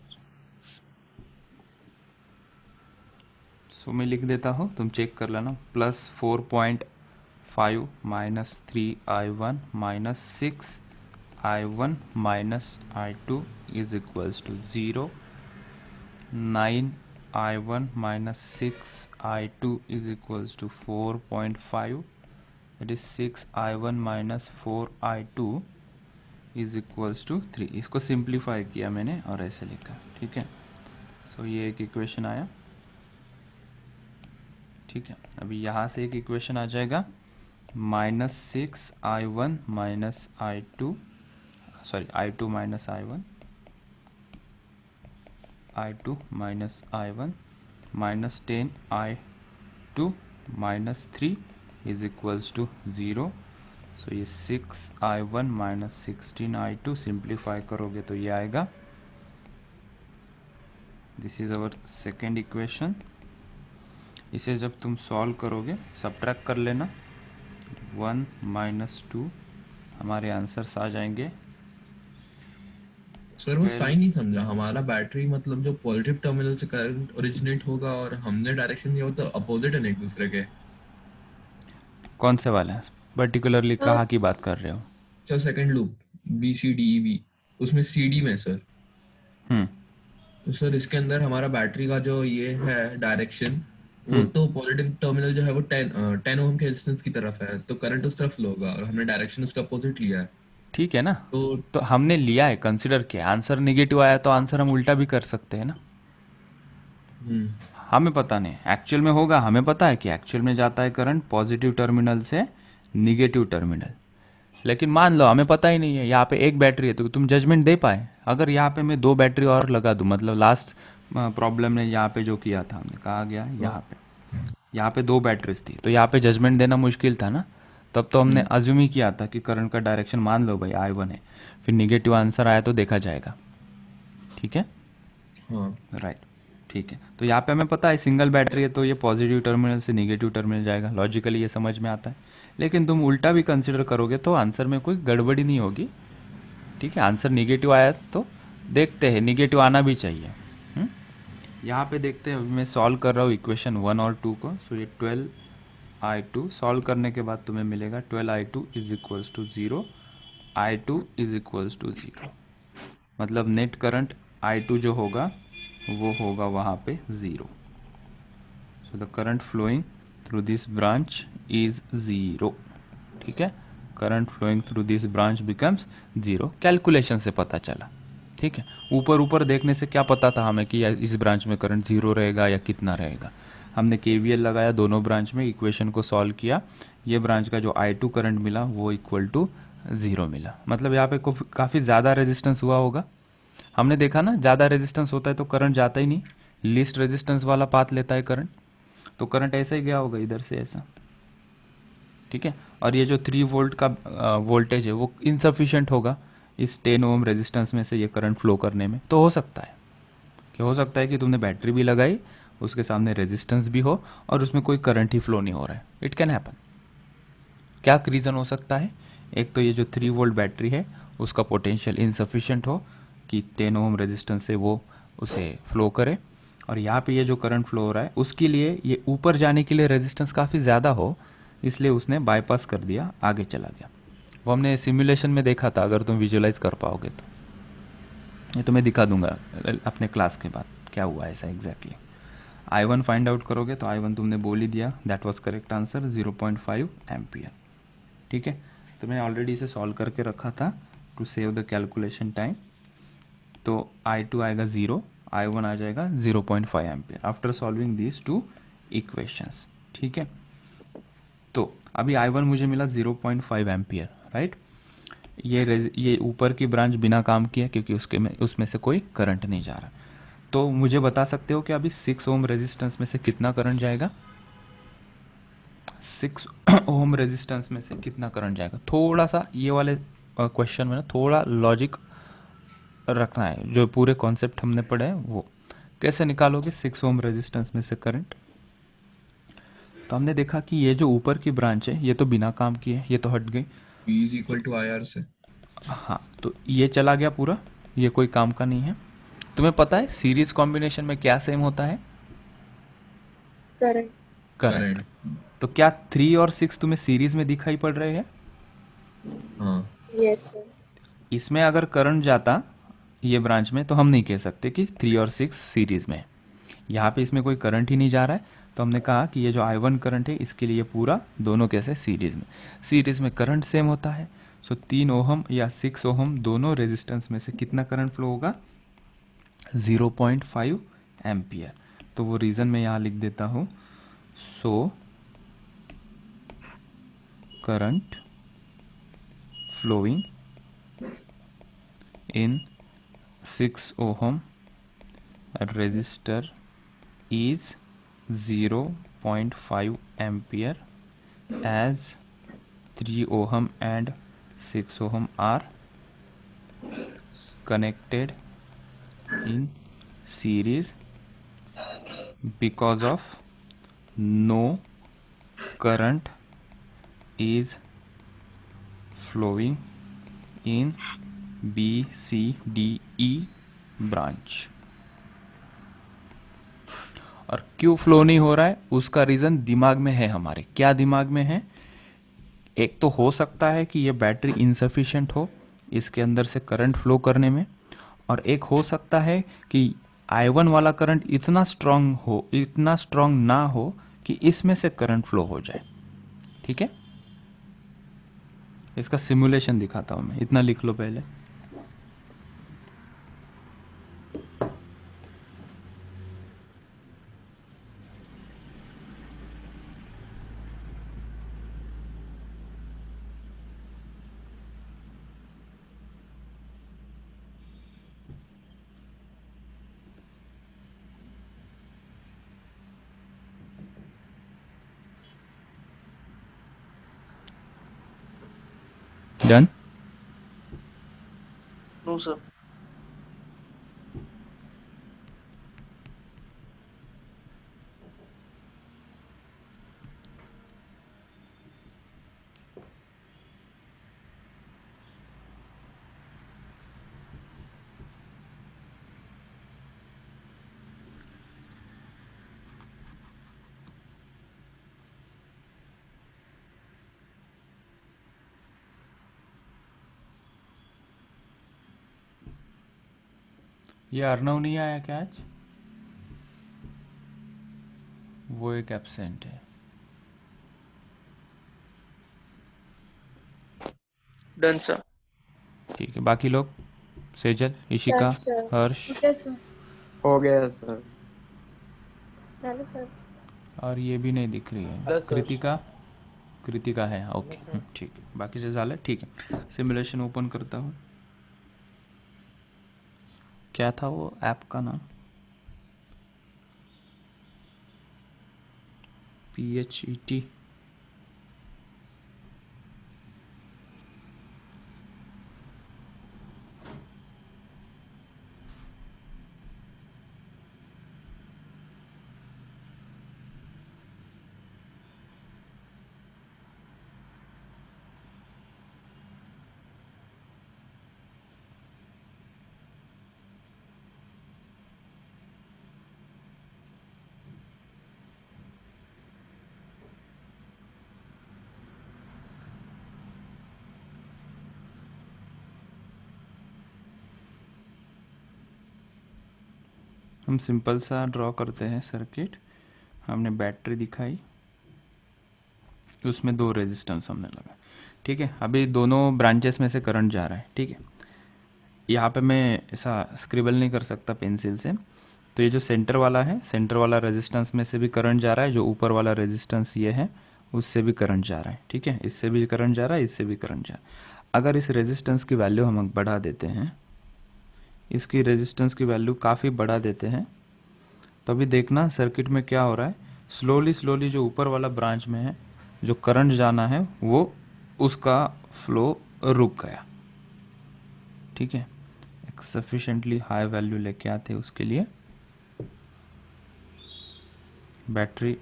सो मैं लिख देता हूँ, तुम चेक कर लेना। +4.5 -3 I1 -6 I1 -I2 is equals to 0। 9 I1 -6 I2 is equals to 4.5। It is 6 I1 -4 I2 is equals to 3। इसको सिंप्लीफाई किया मैंने और ऐसे लिखा, ठीक है। सो ये एक इक्वेशन आया, ठीक है। अभी यहाँ से एक इक्वेशन आ जाएगा, -6 I1 -I2, sorry I2 -I1, I2 -I1 -10 I2 -3 is equals to 0। So ये 6 I1 -16 I2 सिंप्लीफाई करोगे तो ये आएगा। This is our second equation. इसे जब तुम सॉल्व करोगे सब्ट्रैक्ट कर लेना, 1 -2 हमारे आंसर्स आ जाएंगे। सर वो 12 साइन नहीं समझा। हमारा बैटरी मतलब जो पॉजिटिव टर्मिनल से करंट ओरिजिनेट होगा और हमने डायरेक्शन दिया वो तो अपोजिट है ना एक दूसरे के। कौन से वाला है पर्टिकुलरली, हाँ कहाँ की बात कर रहे हो? जो सेकंड लूप BCDEB, उसमें CD में सर। हम्म तो सर इसके अंदर हमारा बैटरी का जो ये है डायरेक्शन, वो हम्म तो पॉजिटिव टर्मिनल जो है वो 10 ओम के रेजिस्टेंस की तरफ है, तो करंट उस तरफ फ्लो होगा और हमने डायरेक्शन उसका अपोजिट लिया है। ठीक है ना। तो तो हमने लिया है, कंसिडर किया, आंसर निगेटिव आया तो आंसर हम उल्टा भी कर सकते हैं ना। हम्म हमें पता नहीं एक्चुअल में होगा, हमें पता है कि एक्चुअल में जाता है करंट पॉजिटिव टर्मिनल से निगेटिव टर्मिनल। लेकिन मान लो हमें पता ही नहीं है, यहाँ पे एक बैटरी है, तो तुम जजमेंट दे पाए? अगर यहाँ पे मैं 2 बैटरी और लगा दूँ, मतलब लास्ट प्रॉब्लम ने यहाँ पे जो किया था, हमने कहा गया यहाँ पे 2 बैटरीज थी, तो यहाँ पे जजमेंट देना मुश्किल था ना। तब तो हमने हम्म अज्यूम ही किया था कि करंट का डायरेक्शन मान लो भाई I1 है, फिर निगेटिव आंसर आया तो देखा जाएगा, ठीक है। हाँ राइट, ठीक है। तो यहाँ पे हमें पता है सिंगल बैटरी है तो ये पॉजिटिव टर्मिनल से निगेटिव टर्मिनल जाएगा, लॉजिकली ये समझ में आता है। लेकिन तुम उल्टा भी कंसिडर करोगे तो आंसर में कोई गड़बड़ी नहीं होगी, ठीक है। आंसर निगेटिव आया तो देखते हैं, निगेटिव आना भी चाहिए। यहाँ पे देखते हैं, अभी मैं सॉल्व कर रहा हूँ इक्वेशन 1 और 2 को। सो ये 12I2 सॉल्व करने के बाद तुम्हें मिलेगा 12I2 is equals to 0, I2 is equals to 0। मतलब नेट करंट I2 जो होगा वो होगा वहाँ पे 0। So the current flowing through this branch is 0, ठीक है। Current flowing through this branch becomes 0, calculation से पता चला, ठीक है। ऊपर ऊपर देखने से क्या पता था हमें कि इस ब्रांच में करंट 0 रहेगा या कितना रहेगा। हमने KVL लगाया दोनों ब्रांच में, इक्वेशन को सॉल्व किया, ये ब्रांच का जो I2 करंट मिला वो इक्वल टू 0 मिला। मतलब यहाँ पे काफ़ी ज़्यादा रेजिस्टेंस हुआ होगा। हमने देखा ना, ज़्यादा रेजिस्टेंस होता है तो करंट जाता ही नहीं, लीस्ट रेजिस्टेंस वाला पाथ लेता है करंट, तो करंट ऐसा ही गया होगा इधर से ऐसा, ठीक है। और ये जो 3 वोल्ट का वोल्टेज है वो इनसफिशिएंट होगा इस 10 ओम रेजिस्टेंस में से ये करंट फ्लो करने में। तो हो सकता है कि तुमने बैटरी भी लगाई, उसके सामने रेजिस्टेंस भी हो और उसमें कोई करंट ही फ्लो नहीं हो रहा है। It can happen. क्या रीज़न हो सकता है? एक तो ये जो 3 वोल्ट बैटरी है उसका पोटेंशियल इनसफिशिएंट हो कि 10 ओम रेजिस्टेंस से वो उसे फ्लो करे, और यहाँ पे ये जो करंट फ्लो हो रहा है उसके लिए ये ऊपर जाने के लिए रेजिस्टेंस काफ़ी ज़्यादा हो, इसलिए उसने बाईपास कर दिया, आगे चला गया। वो हमने सिमुलेशन में देखा था, अगर तुम विजुलाइज कर पाओगे तो। ये तुम्हें दिखा दूंगा अपने क्लास के बाद क्या हुआ ऐसा एग्जैक्टली। I1 फाइंड आउट करोगे तो I1 तुमने बोल ही दिया, that was correct answer 0.5 ampere, ठीक है। तो मैंने ऑलरेडी इसे सॉल्व करके रखा था to save the calculation time. तो I2 आएगा 0, I1 आ जाएगा 0.5 ampere after solving these two equations. ठीक है, तो अभी I1 मुझे मिला 0.5 एम्पियर, राइट। ये ऊपर की ब्रांच बिना काम किया क्योंकि उसमें से कोई करंट नहीं जा रहा। तो मुझे बता सकते हो कि अभी 6 ओम रेजिस्टेंस में से कितना करंट जाएगा? 6 ओम रेजिस्टेंस में से कितना करंट जाएगा? थोड़ा सा ये वाले क्वेश्चन में ना थोड़ा लॉजिक रखना है। जो पूरे कॉन्सेप्ट हमने पढ़े हैं वो कैसे निकालोगे 6 ओम रेजिस्टेंस में से करंट। तो हमने देखा कि ये जो ऊपर की ब्रांच है ये तो बिना काम किए, ये तो हट गई। V is equal to IR से। हाँ, तो ये चला गया पूरा, ये कोई काम का नहीं है। तुम्हें पता है सीरीज कॉम्बिनेशन में क्या सेम होता है? करंट। करंट। करंट। तो क्या 3 और 6 तुम्हें सीरीज में दिखाई पड़ रहे हैं? हाँ। Yes sir. इसमें अगर करंट जाता ये ब्रांच में तो हम नहीं कह सकते कि 3 और 6 सीरीज में है। यहाँ पे इसमें कोई करंट ही नहीं जा रहा है, तो हमने कहा कि ये जो I1 करंट है इसके लिए पूरा दोनों कैसे सीरीज में करंट सेम होता है। सो 3 ओहम या 6 ओहम दोनों रेजिस्टेंस में से कितना करंट फ्लो होगा? 0.5 एम्पियर। तो वो रीज़न मैं यहाँ लिख देता हूँ। So current flowing in 6 ohm resistor is 0.5 ampere as 3 ohm and 6 ohm are connected in series because of no current is flowing in B, C, D, E branch. और क्यों फ्लो नहीं हो रहा है उसका रीज़न दिमाग में है हमारे। क्या दिमाग में है? एक तो हो सकता है कि ये बैटरी इनसफिशिएंट हो इसके अंदर से करंट फ्लो करने में, और एक हो सकता है कि I1 वाला करंट इतना स्ट्रांग ना हो कि इसमें से करंट फ्लो हो जाए। ठीक है, इसका सिमुलेशन दिखाता हूं मैं, इतना लिख लो पहले। डन? No sir. ये अर्नव नहीं आया क्या आज? वो एक एब्सेंट है। Done sir. ठीक है, बाकी लोग सेजल, इशिका, सर हर्ष, ओके सर। हो गया सर। Hello sir. और ये भी नहीं दिख रही है कृतिका। कृतिका है, ओके ठीक है, बाकी से झालं ठीक है। सिमुलेशन ओपन करता हूँ। क्या था वो ऐप का नाम? PHET। हम सिंपल सा ड्रॉ करते हैं सर्किट। हमने बैटरी दिखाई, उसमें 2 रेजिस्टेंस हमने लगा। ठीक है, अभी दोनों ब्रांचेस में से करंट जा रहा है। ठीक है, यहाँ पे मैं ऐसा स्क्रिबल नहीं कर सकता पेंसिल से, तो ये जो सेंटर वाला है, सेंटर वाला रेजिस्टेंस में से भी करंट जा रहा है, जो ऊपर वाला रेजिस्टेंस ये है उससे भी करंट जा रहा है, ठीक है, इससे भी करंट जा रहा है, इससे भी करंट जा रहा है। अगर इस रेजिस्टेंस की वैल्यू हम बढ़ा देते हैं, इसकी रेजिस्टेंस की वैल्यू काफ़ी बढ़ा देते हैं, तो अभी देखना सर्किट में क्या हो रहा है, स्लोली स्लोली जो ऊपर वाला ब्रांच में है जो करंट जाना है वो उसका फ्लो रुक गया, ठीक है। एक सफिशेंटली हाई वैल्यू लेके आते हैं उसके लिए, बैटरी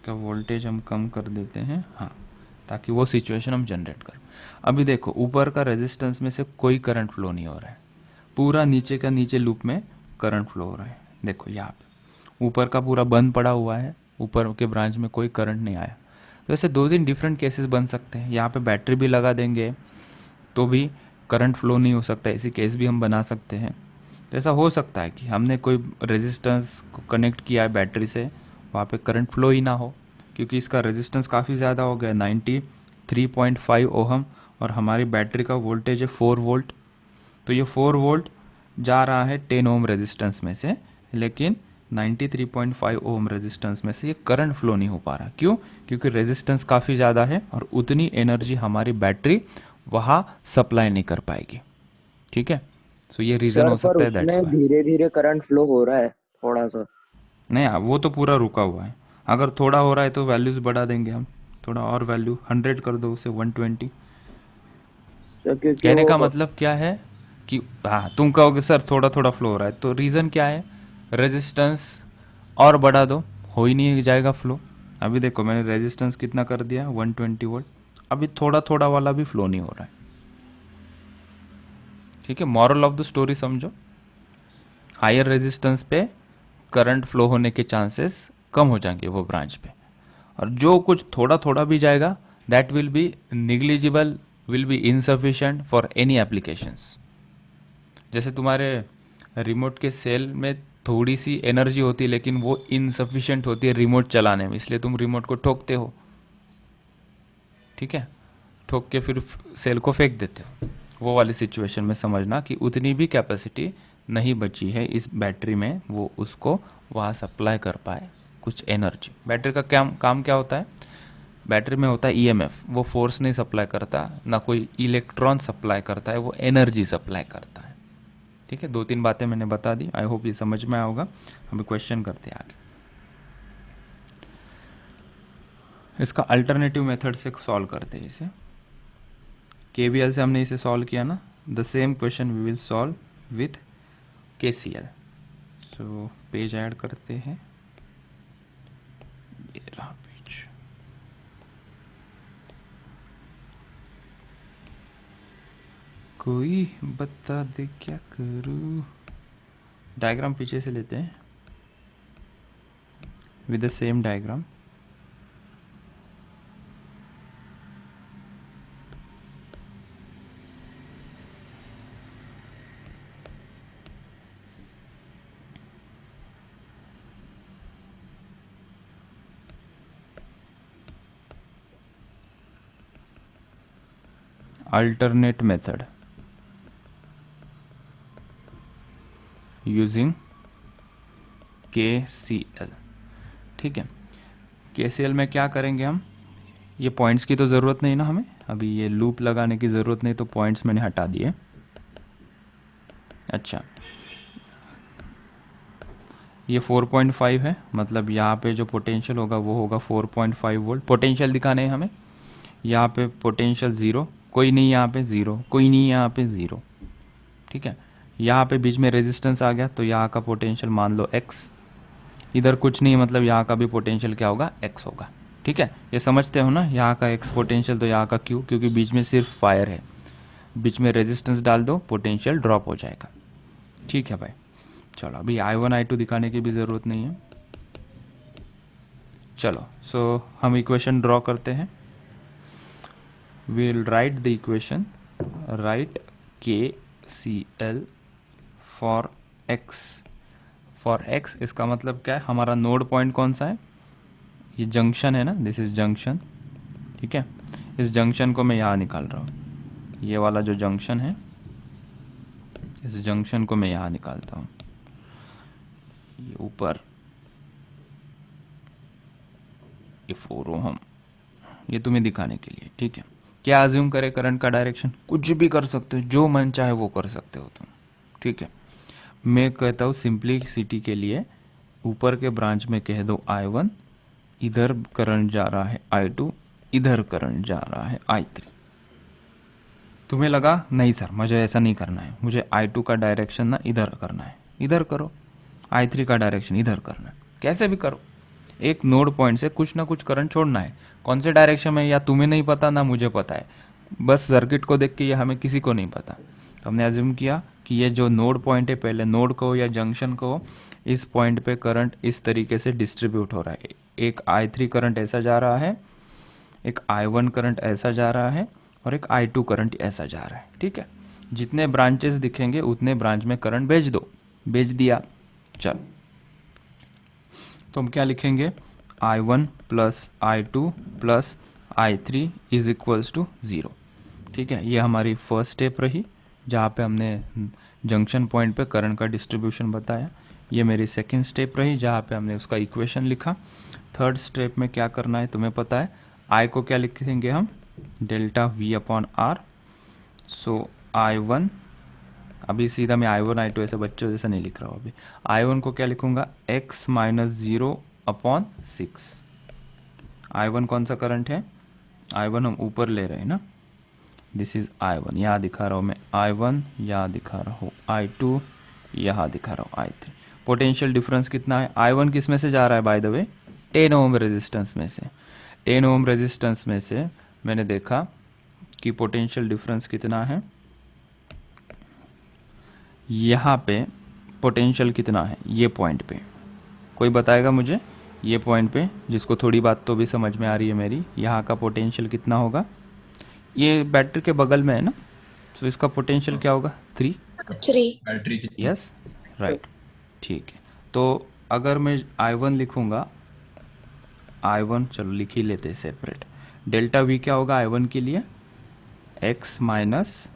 का वोल्टेज हम कम कर देते हैं, हाँ, ताकि वो सिचुएशन हम जनरेट करें। अभी देखो ऊपर का रेजिस्टेंस में से कोई करंट फ्लो नहीं हो रहा है, पूरा नीचे का नीचे लूप में करंट फ्लो हो रहा है। देखो यहाँ पे ऊपर का पूरा बंद पड़ा हुआ है, ऊपर के ब्रांच में कोई करंट नहीं आया। तो ऐसे 2-3 डिफरेंट केसेस बन सकते हैं। यहाँ पे बैटरी भी लगा देंगे तो भी करंट फ्लो नहीं हो सकता, ऐसी केस भी हम बना सकते हैं। तो ऐसा हो सकता है कि हमने कोई रेजिस्टेंस को कनेक्ट किया है बैटरी से, वहाँ पे करंट फ्लो ही ना हो, क्योंकि इसका रेजिस्टेंस काफ़ी ज़्यादा हो गया 93.5 ओहम, और हमारी बैटरी का वोल्टेज है 4 वोल्ट। तो ये 4 वोल्ट जा रहा है 10 ओम रेजिस्टेंस में से, लेकिन 93.5 ओम रेजिस्टेंस में से ये करंट फ्लो नहीं हो पा रहा। क्यों? क्योंकि रेजिस्टेंस काफ़ी ज़्यादा है और उतनी एनर्जी हमारी बैटरी वहाँ सप्लाई नहीं कर पाएगी, ठीक है। सो ये रीज़न हो सकता है, दैट्स व्हाई। धीरे धीरे करंट फ्लो हो रहा है थोड़ा सा। नहीं, वो तो पूरा रुका हुआ है। अगर थोड़ा हो रहा है तो वैल्यूज़ बढ़ा देंगे हम, थोड़ा और वैल्यू 100 कर दो उसे 120। कहने का मतलब क्या है कि हाँ, तुम कहोगे सर थोड़ा थोड़ा फ्लो हो रहा है, तो रीज़न क्या है, रेजिस्टेंस और बढ़ा दो, हो ही नहीं जाएगा फ्लो। अभी देखो मैंने रेजिस्टेंस कितना कर दिया 120 वोल्ट, अभी थोड़ा थोड़ा वाला भी फ्लो नहीं हो रहा है, ठीक है। मॉरल ऑफ द स्टोरी समझो, हायर रेजिस्टेंस पे करंट फ्लो होने के चांसेस कम हो जाएंगे वो ब्रांच पे, और जो कुछ थोड़ा थोड़ा भी जाएगा that will be negligible, will be insufficient for any applications. जैसे तुम्हारे रिमोट के सेल में थोड़ी सी एनर्जी होती है लेकिन वो इनसफिशिएंट होती है रिमोट चलाने में, इसलिए तुम रिमोट को ठोकते हो, ठीक है, ठोक के फिर सेल को फेंक देते हो। वो वाली सिचुएशन में समझना कि उतनी भी कैपेसिटी नहीं बची है इस बैटरी में, वो उसको वहाँ सप्लाई कर पाए कुछ एनर्जी। बैटरी का काम क्या होता है, बैटरी में होता है ईएमएफ, वो फोर्स नहीं सप्लाई करता, ना कोई इलेक्ट्रॉन सप्लाई करता है, वो एनर्जी सप्लाई करता है, ठीक है। 2-3 बातें मैंने बता दी, आई होप ये समझ में आया होगा। हम क्वेश्चन करते हैं आगे। इसका अल्टरनेटिव मेथड से सॉल्व करते हैं इसे। केवीएल से हमने इसे सॉल्व किया ना, the same question we will solve with KCL. तो पेज ऐड करते हैं, ये रहा पेज। कोई बता दे क्या करूं। डायग्राम पीछे से लेते हैं with the same diagram. alternate method using KCL, ठीक है। KCL में क्या करेंगे हम, ये पॉइंट्स की तो ज़रूरत नहीं ना हमें, अभी ये लूप लगाने की ज़रूरत नहीं, तो पॉइंट्स मैंने हटा दिए। अच्छा, ये 4.5 है, मतलब यहाँ पे जो पोटेंशियल होगा वो होगा 4.5 वोल्ट। पोटेंशियल दिखाने हैं हमें, यहाँ पे पोटेंशियल 0, कोई नहीं यहाँ पे 0, कोई नहीं यहाँ पे 0, ठीक है। यहाँ पे बीच में रेजिस्टेंस आ गया तो यहाँ का पोटेंशियल मान लो x, इधर कुछ नहीं, मतलब यहाँ का भी पोटेंशियल क्या होगा, x होगा, ठीक है। ये समझते हो ना, यहाँ का x पोटेंशियल तो यहाँ का q, क्योंकि बीच में सिर्फ फायर है, बीच में रेजिस्टेंस डाल दो पोटेंशियल ड्रॉप हो जाएगा, ठीक है भाई। चलो अभी I1 I2 दिखाने की भी ज़रूरत नहीं है। चलो सो हम इक्वेशन ड्रॉ करते हैं। we'll write the equation, write KCL for x, for x इसका मतलब क्या है, हमारा नोड पॉइंट कौन सा है, ये जंक्शन है ना, दिस इज जंक्शन, ठीक है। इस जंक्शन को मैं यहाँ निकाल रहा हूँ, ये वाला जो जंक्शन है, इस जंक्शन को मैं यहाँ निकालता हूँ। ये ऊपर ये 4 ओहम, ये तुम्हें दिखाने के लिए, ठीक है। क्या अज्यूम करे करंट का डायरेक्शन? कुछ भी कर सकते हो, जो मन चाहे वो कर सकते हो तुम, ठीक है। मैं कहता हूँ सिंपलिसिटी के लिए ऊपर के ब्रांच में कह दो I1, इधर करंट जा रहा है I2, इधर करंट जा रहा है I3। तुम्हें लगा नहीं सर मुझे ऐसा नहीं करना है, मुझे I2 का डायरेक्शन ना इधर करना है, इधर करो। I3 का डायरेक्शन इधर करना है, कैसे भी करो। एक नोड पॉइंट से कुछ ना कुछ करंट छोड़ना है। कौन से डायरेक्शन में या तुम्हें नहीं पता ना मुझे पता है, बस सर्किट को देख के ये हमें किसी को नहीं पता। तो हमने अज्यूम किया कि ये जो नोड पॉइंट है, पहले नोड को या जंक्शन को, इस पॉइंट पे करंट इस तरीके से डिस्ट्रीब्यूट हो रहा है। एक I3 करंट ऐसा जा रहा है, एक I1 करंट ऐसा जा रहा है और एक I2 करंट ऐसा जा रहा है, ठीक है। जितने ब्रांचेस दिखेंगे उतने ब्रांच में करंट भेज दो, भेज दिया। चल तो हम क्या लिखेंगे, I1 plus I2 plus I3 is equals to 0, ठीक है। ये हमारी फर्स्ट स्टेप रही जहाँ पे हमने जंक्शन पॉइंट पे करंट का डिस्ट्रीब्यूशन बताया। ये मेरी सेकंड स्टेप रही जहाँ पे हमने उसका इक्वेशन लिखा। थर्ड स्टेप में क्या करना है तुम्हें पता है, I को क्या लिखेंगे हम, डेल्टा V अपॉन R। सो I1, अभी सीधा मैं I1 I2 ऐसे बच्चों जैसा नहीं लिख रहा हूँ, अभी I1 को क्या लिखूंगा, x माइनस 0 अपॉन 6। I1 कौन सा करंट है, I1 हम ऊपर ले रहे हैं ना, दिस इज I1, यहाँ दिखा रहा हूँ मैं I1, यहाँ दिखा रहा हूँ I2, यहाँ दिखा रहा हूँ I3। पोटेंशियल डिफरेंस कितना है, I1 किस में से जा रहा है by the way, 10 ohm resistance में से। 10 ओम रेजिस्टेंस में से मैंने देखा कि पोटेंशियल डिफरेंस कितना है, यहाँ पे पोटेंशियल कितना है, ये पॉइंट पे कोई बताएगा मुझे, ये पॉइंट पे जिसको थोड़ी बात तो भी समझ में आ रही है मेरी, यहाँ का पोटेंशियल कितना होगा, ये बैटरी के बगल में है ना, तो इसका पोटेंशियल क्या होगा, 3। 3। बैटरी कितनी? यस राइट, ठीक है। तो अगर मैं I1 लिखूंगा, I1 चलो लिख ही लेते हैं सेपरेट, डेल्टा V क्या होगा I1 के लिए, x minus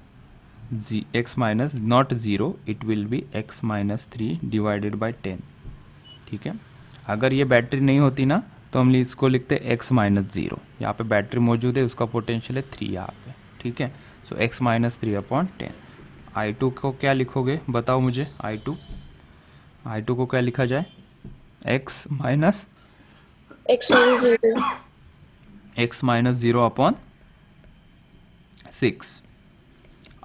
not 0, it will be x minus 3 divided by 10, ठीक है। अगर ये बैटरी नहीं होती ना तो हम इसको लिखते x माइनस 0, यहाँ पे बैटरी मौजूद है, उसका पोटेंशियल है 3 यहाँ पे, ठीक है। सो x माइनस 3 अपॉन 10। I2 को क्या लिखोगे बताओ मुझे, I2 को क्या लिखा जाए, x minus 0। x minus 0 upon 6।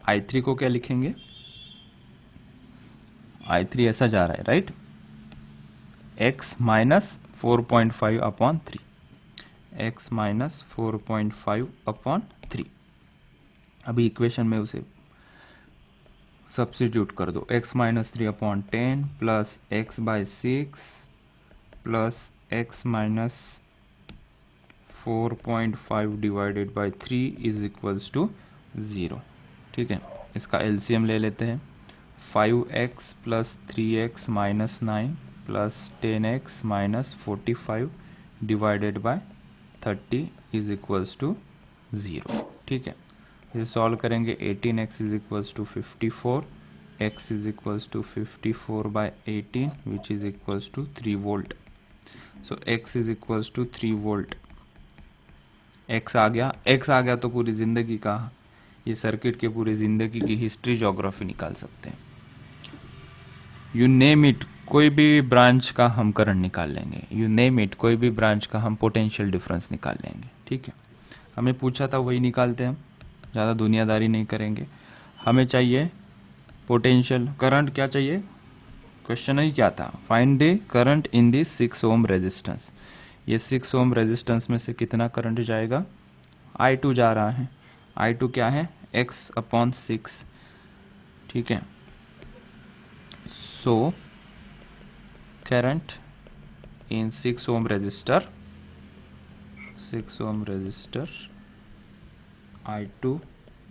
I3 को क्या लिखेंगे, I3 ऐसा जा रहा है right, x minus 4.5 upon 3, x minus 4.5 upon 3। अभी इक्वेशन में उसे सब्स्टिट्यूट कर दो, x minus 3 upon 10 plus x by 6 plus x minus 4.5 divided by 3 is equals to 0, ठीक है। इसका एलसीएम ले लेते हैं, 5x plus 3x minus 9 plus 10x minus 45 divided by 30 is equals to 0, ठीक है। इसे सॉल्व करेंगे, 18x is equals to 54, x is equals to 54 by 18 which is equals to 3 volt. So x is equals to 3 volt. x आ गया तो पूरी ज़िंदगी का, ये सर्किट के पूरी ज़िंदगी की हिस्ट्री ज्योग्राफी निकाल सकते हैं। यू नेम इट, कोई भी ब्रांच का हम करंट निकाल लेंगे, यू नेम इट, कोई भी ब्रांच का हम पोटेंशियल डिफरेंस निकाल लेंगे, ठीक है। हमें पूछा था वही निकालते हैं हम, ज़्यादा दुनियादारी नहीं करेंगे। हमें चाहिए पोटेंशियल, करंट क्या चाहिए, क्वेश्चन ही क्या था, find the current in this 6 ohm resistance. ये 6 ओम रेजिस्टेंस में से कितना करंट जाएगा, I2 जा रहा है, I2 क्या है, x अपॉन 6, ठीक है। So current in 6 ohm resistor, 6 ohm resistor I2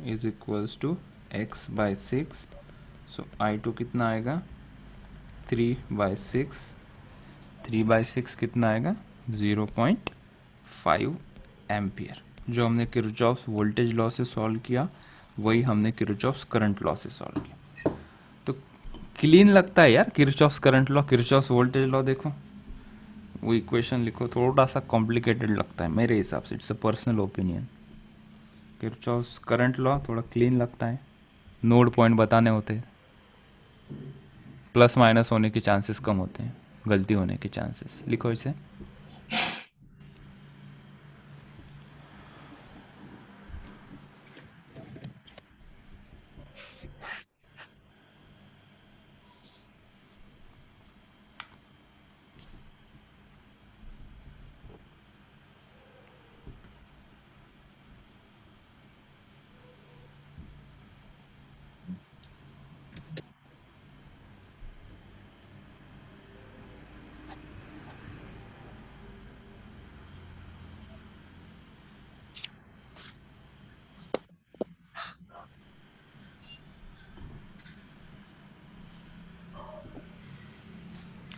is equals to x by 6। So I2 कितना आएगा, 3/6, 3/6 कितना आएगा, 0.5 एम्पियर। जो हमने किरचॉफ्स वोल्टेज लॉ से सॉल्व किया वही हमने किरचॉफ्स करंट लॉ से सॉल्व किया। तो क्लीन लगता है यार Kirchhoff's current law, Kirchhoff's voltage law. देखो वो इक्वेशन लिखो, थोड़ा सा कॉम्प्लिकेटेड लगता है मेरे हिसाब से, it's a personal opinion. Kirchhoff's current law थोड़ा क्लीन लगता है, नोड पॉइंट बताने होते हैं, प्लस माइनस होने के चांसेस कम होते हैं, गलती होने के चांसेस। लिखो इसे।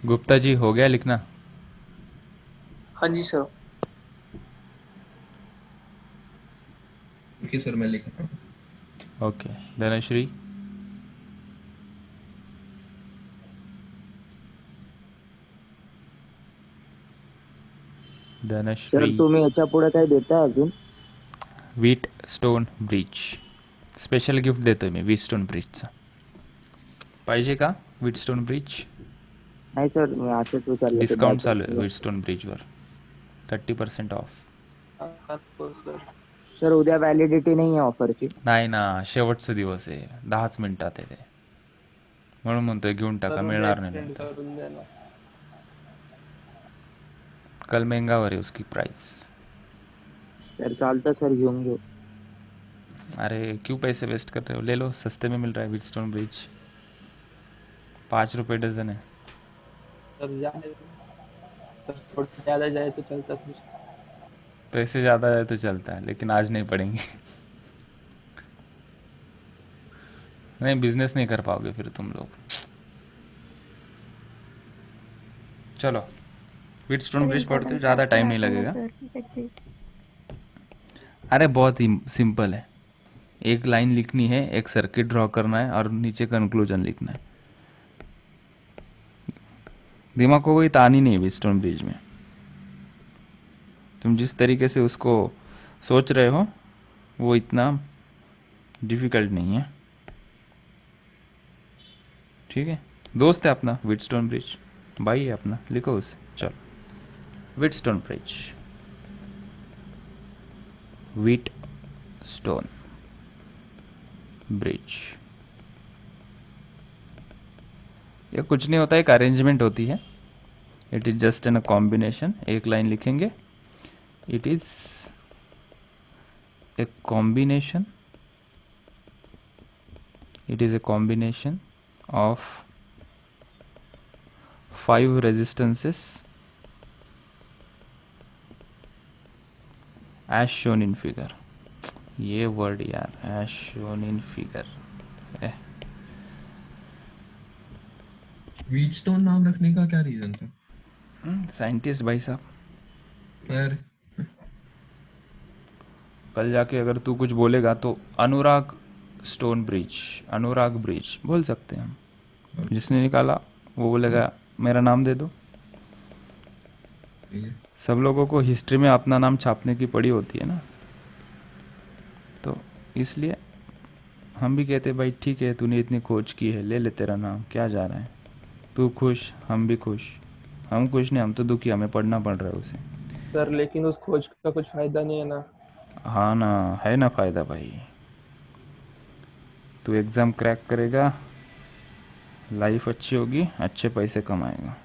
गुप्ता जी हो गया लिखना? हाँ जी सर। ओके सर, मैं लिख रहा हूँ। ओके। धनश्री? सर धनश्री तुम्ही याच्या पुढे काही देता अजून? Wheatstone Bridge special gift देतोय मी वीट स्टोन ब्रिजचं. पाहिजे का वीट स्टोन ब्रिज? नाही सर, मी असंच विचारलं ते डिस्काउंट द्यायचं चालू आहे होतं. वीट स्टोन ब्रिजवर, 30% ऑफ. आपको सर सर उद्या व्हॅलिडिटी नाही आहे ऑफरची. नाही ना, शेवटचा दिवस आहे, 10च मिनिटात आहे ते, म्हणून म्हणतोय घेऊन टाका, सर उद्या मिळणार नाही एक्सटेंड नंतर. करून देना. कल महंगावर है उसकी प्राइस. सर चालतं सर, घेऊन घेऊ. अरे क्यों पैसे वेस्ट कर रहे हो, ले लो, सस्ते में मिल रहा है वीट स्टोन ब्रिज, 5 रुपये डजन है. सर जाए सर, थोड़ा ज़्यादा जाए तो चलता सर. पैसे ज़्यादा है तो चलता है, लेकिन आज नहीं पड़ेंगे. नहीं, बिजनेस नहीं कर पाओगे फिर तुम लोग. चलो वीट स्टोन ब्रिज पढ़ते हो, ज़्यादा टाइम नहीं लगेगा. अरे बहुत ही सिंपल है, एक लाइन लिखनी है, एक सर्किट ड्रॉ करना है और नीचे कंक्लूजन लिखना है. दिमाग को कोई तानी नहीं है वीट स्टोन ब्रिज में. तुम जिस तरीके से उसको सोच रहे हो वो इतना डिफिकल्ट नहीं है. ठीक है, दोस्त है अपना वीट स्टोन ब्रिज, भाई है अपना, लिखो उसे. चलो wheat stone bridge, wheat stone bridge. ये कुछ नहीं होता, एक अरेंजमेंट होती है. It is just an a combination. एक लाइन लिखेंगे, it is a combination, it is a combination of 5 resistances as shown in figure. ये वर्ड यार, as shown in figure. Wheatstone नाम रखने का क्या रीजन था? साइंटिस्ट भाई साहब, यार कल जाके अगर तू कुछ बोलेगा तो अनुराग स्टोन ब्रिज, अनुराग ब्रिज बोल सकते हैं हम. जिसने निकाला वो बोलेगा मेरा नाम दे दो. ये सब लोगों को हिस्ट्री में अपना नाम छापने की पड़ी होती है ना, तो इसलिए हम भी कहते भाई ठीक है, तूने इतनी खोज की है, ले ले तेरा नाम, क्या जा रहा है. तू खुश, हम भी खुश. हम खुश नहीं, हम तो दुखी, हमें पढ़ना पड़ रहा है उसे. सर लेकिन उस खोज का कुछ फायदा नहीं है ना. हाँ ना, है ना फ़ायदा भाई. तू एग्ज़ाम क्रैक करेगा, लाइफ अच्छी होगी, अच्छे पैसे कमाएगा.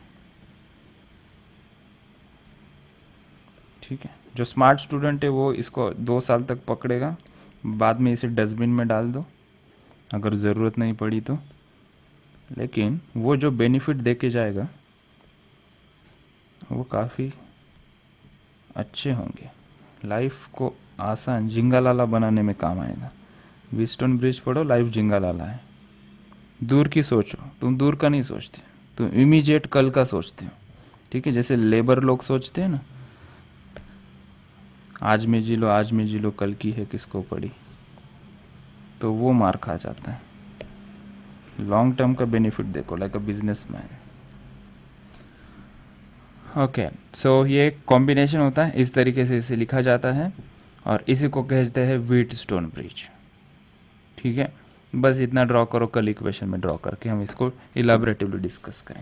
ठीक है, जो स्मार्ट स्टूडेंट है वो इसको 2 साल तक पकड़ेगा, बाद में इसे डस्टबिन में डाल दो अगर ज़रूरत नहीं पड़ी तो. लेकिन वो जो बेनिफिट दे के जाएगा वो काफ़ी अच्छे होंगे, लाइफ को आसान जिंगालाला बनाने में काम आएगा. वीट स्टोन ब्रिज पढ़ो, लाइफ जिंगालाला है. दूर की सोचो, तुम दूर का नहीं सोचते, तुम इमीडिएट कल का सोचते हो. ठीक है, जैसे लेबर लोग सोचते हैं ना, आज में जी लो, आज में जी लो, कल की है किसको पड़ी, तो वो मार खा जाता है. लॉन्ग टर्म का बेनिफिट देखो, लाइक अ बिजनेसमैन। ओके, सो ये कॉम्बिनेशन होता है, इस तरीके से इसे लिखा जाता है और इसी को कहते हैं व्हीटस्टोन ब्रिज। ठीक है, बस इतना ड्रॉ करो, कल इक्वेशन में ड्रॉ करके हम इसको इलाबरेटिवली डिस्कस करें।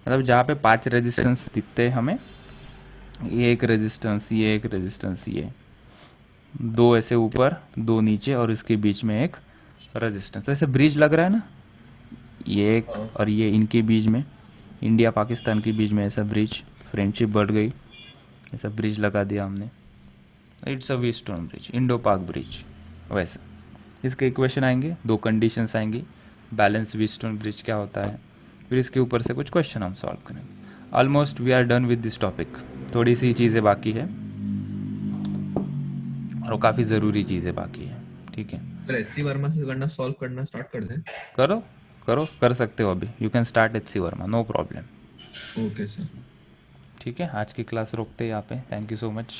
मतलब जहाँ पे 5 रेजिस्टेंस दिखते हैं हमें, ये एक रेजिस्टेंस, ये एक रेजिस्टेंस, ये 2 ऐसे ऊपर 2 नीचे और इसके बीच में एक रेजिस्टेंस, तो ऐसे ब्रिज लग रहा है ना, ये एक और ये इनके बीच में, इंडिया पाकिस्तान के बीच में ऐसा ब्रिज, फ्रेंडशिप बढ़ गई, ऐसा ब्रिज लगा दिया हमने, it's a Wheatstone bridge, Indo पाक ब्रिज। वैसे इसके इक्वेशन आएंगे, 2 कंडीशंस आएंगी, बैलेंस व्हीटस्टोन ब्रिज क्या होता है, फिर इसके ऊपर से कुछ क्वेश्चन हम सॉल्व करेंगे। Almost we are done with this topic, थोड़ी सी चीज़ें बाकी है और काफ़ी ज़रूरी चीज़ें बाकी है। ठीक है, सर एचसी वर्मा से करना सॉल्व करना स्टार्ट कर दें। करो करो, कर सकते हो अभी, you can start H C Verma, no problem. Okay sir. ठीक है, आज की क्लास रोकते हैं यहाँ पे, थैंक यू सो मच।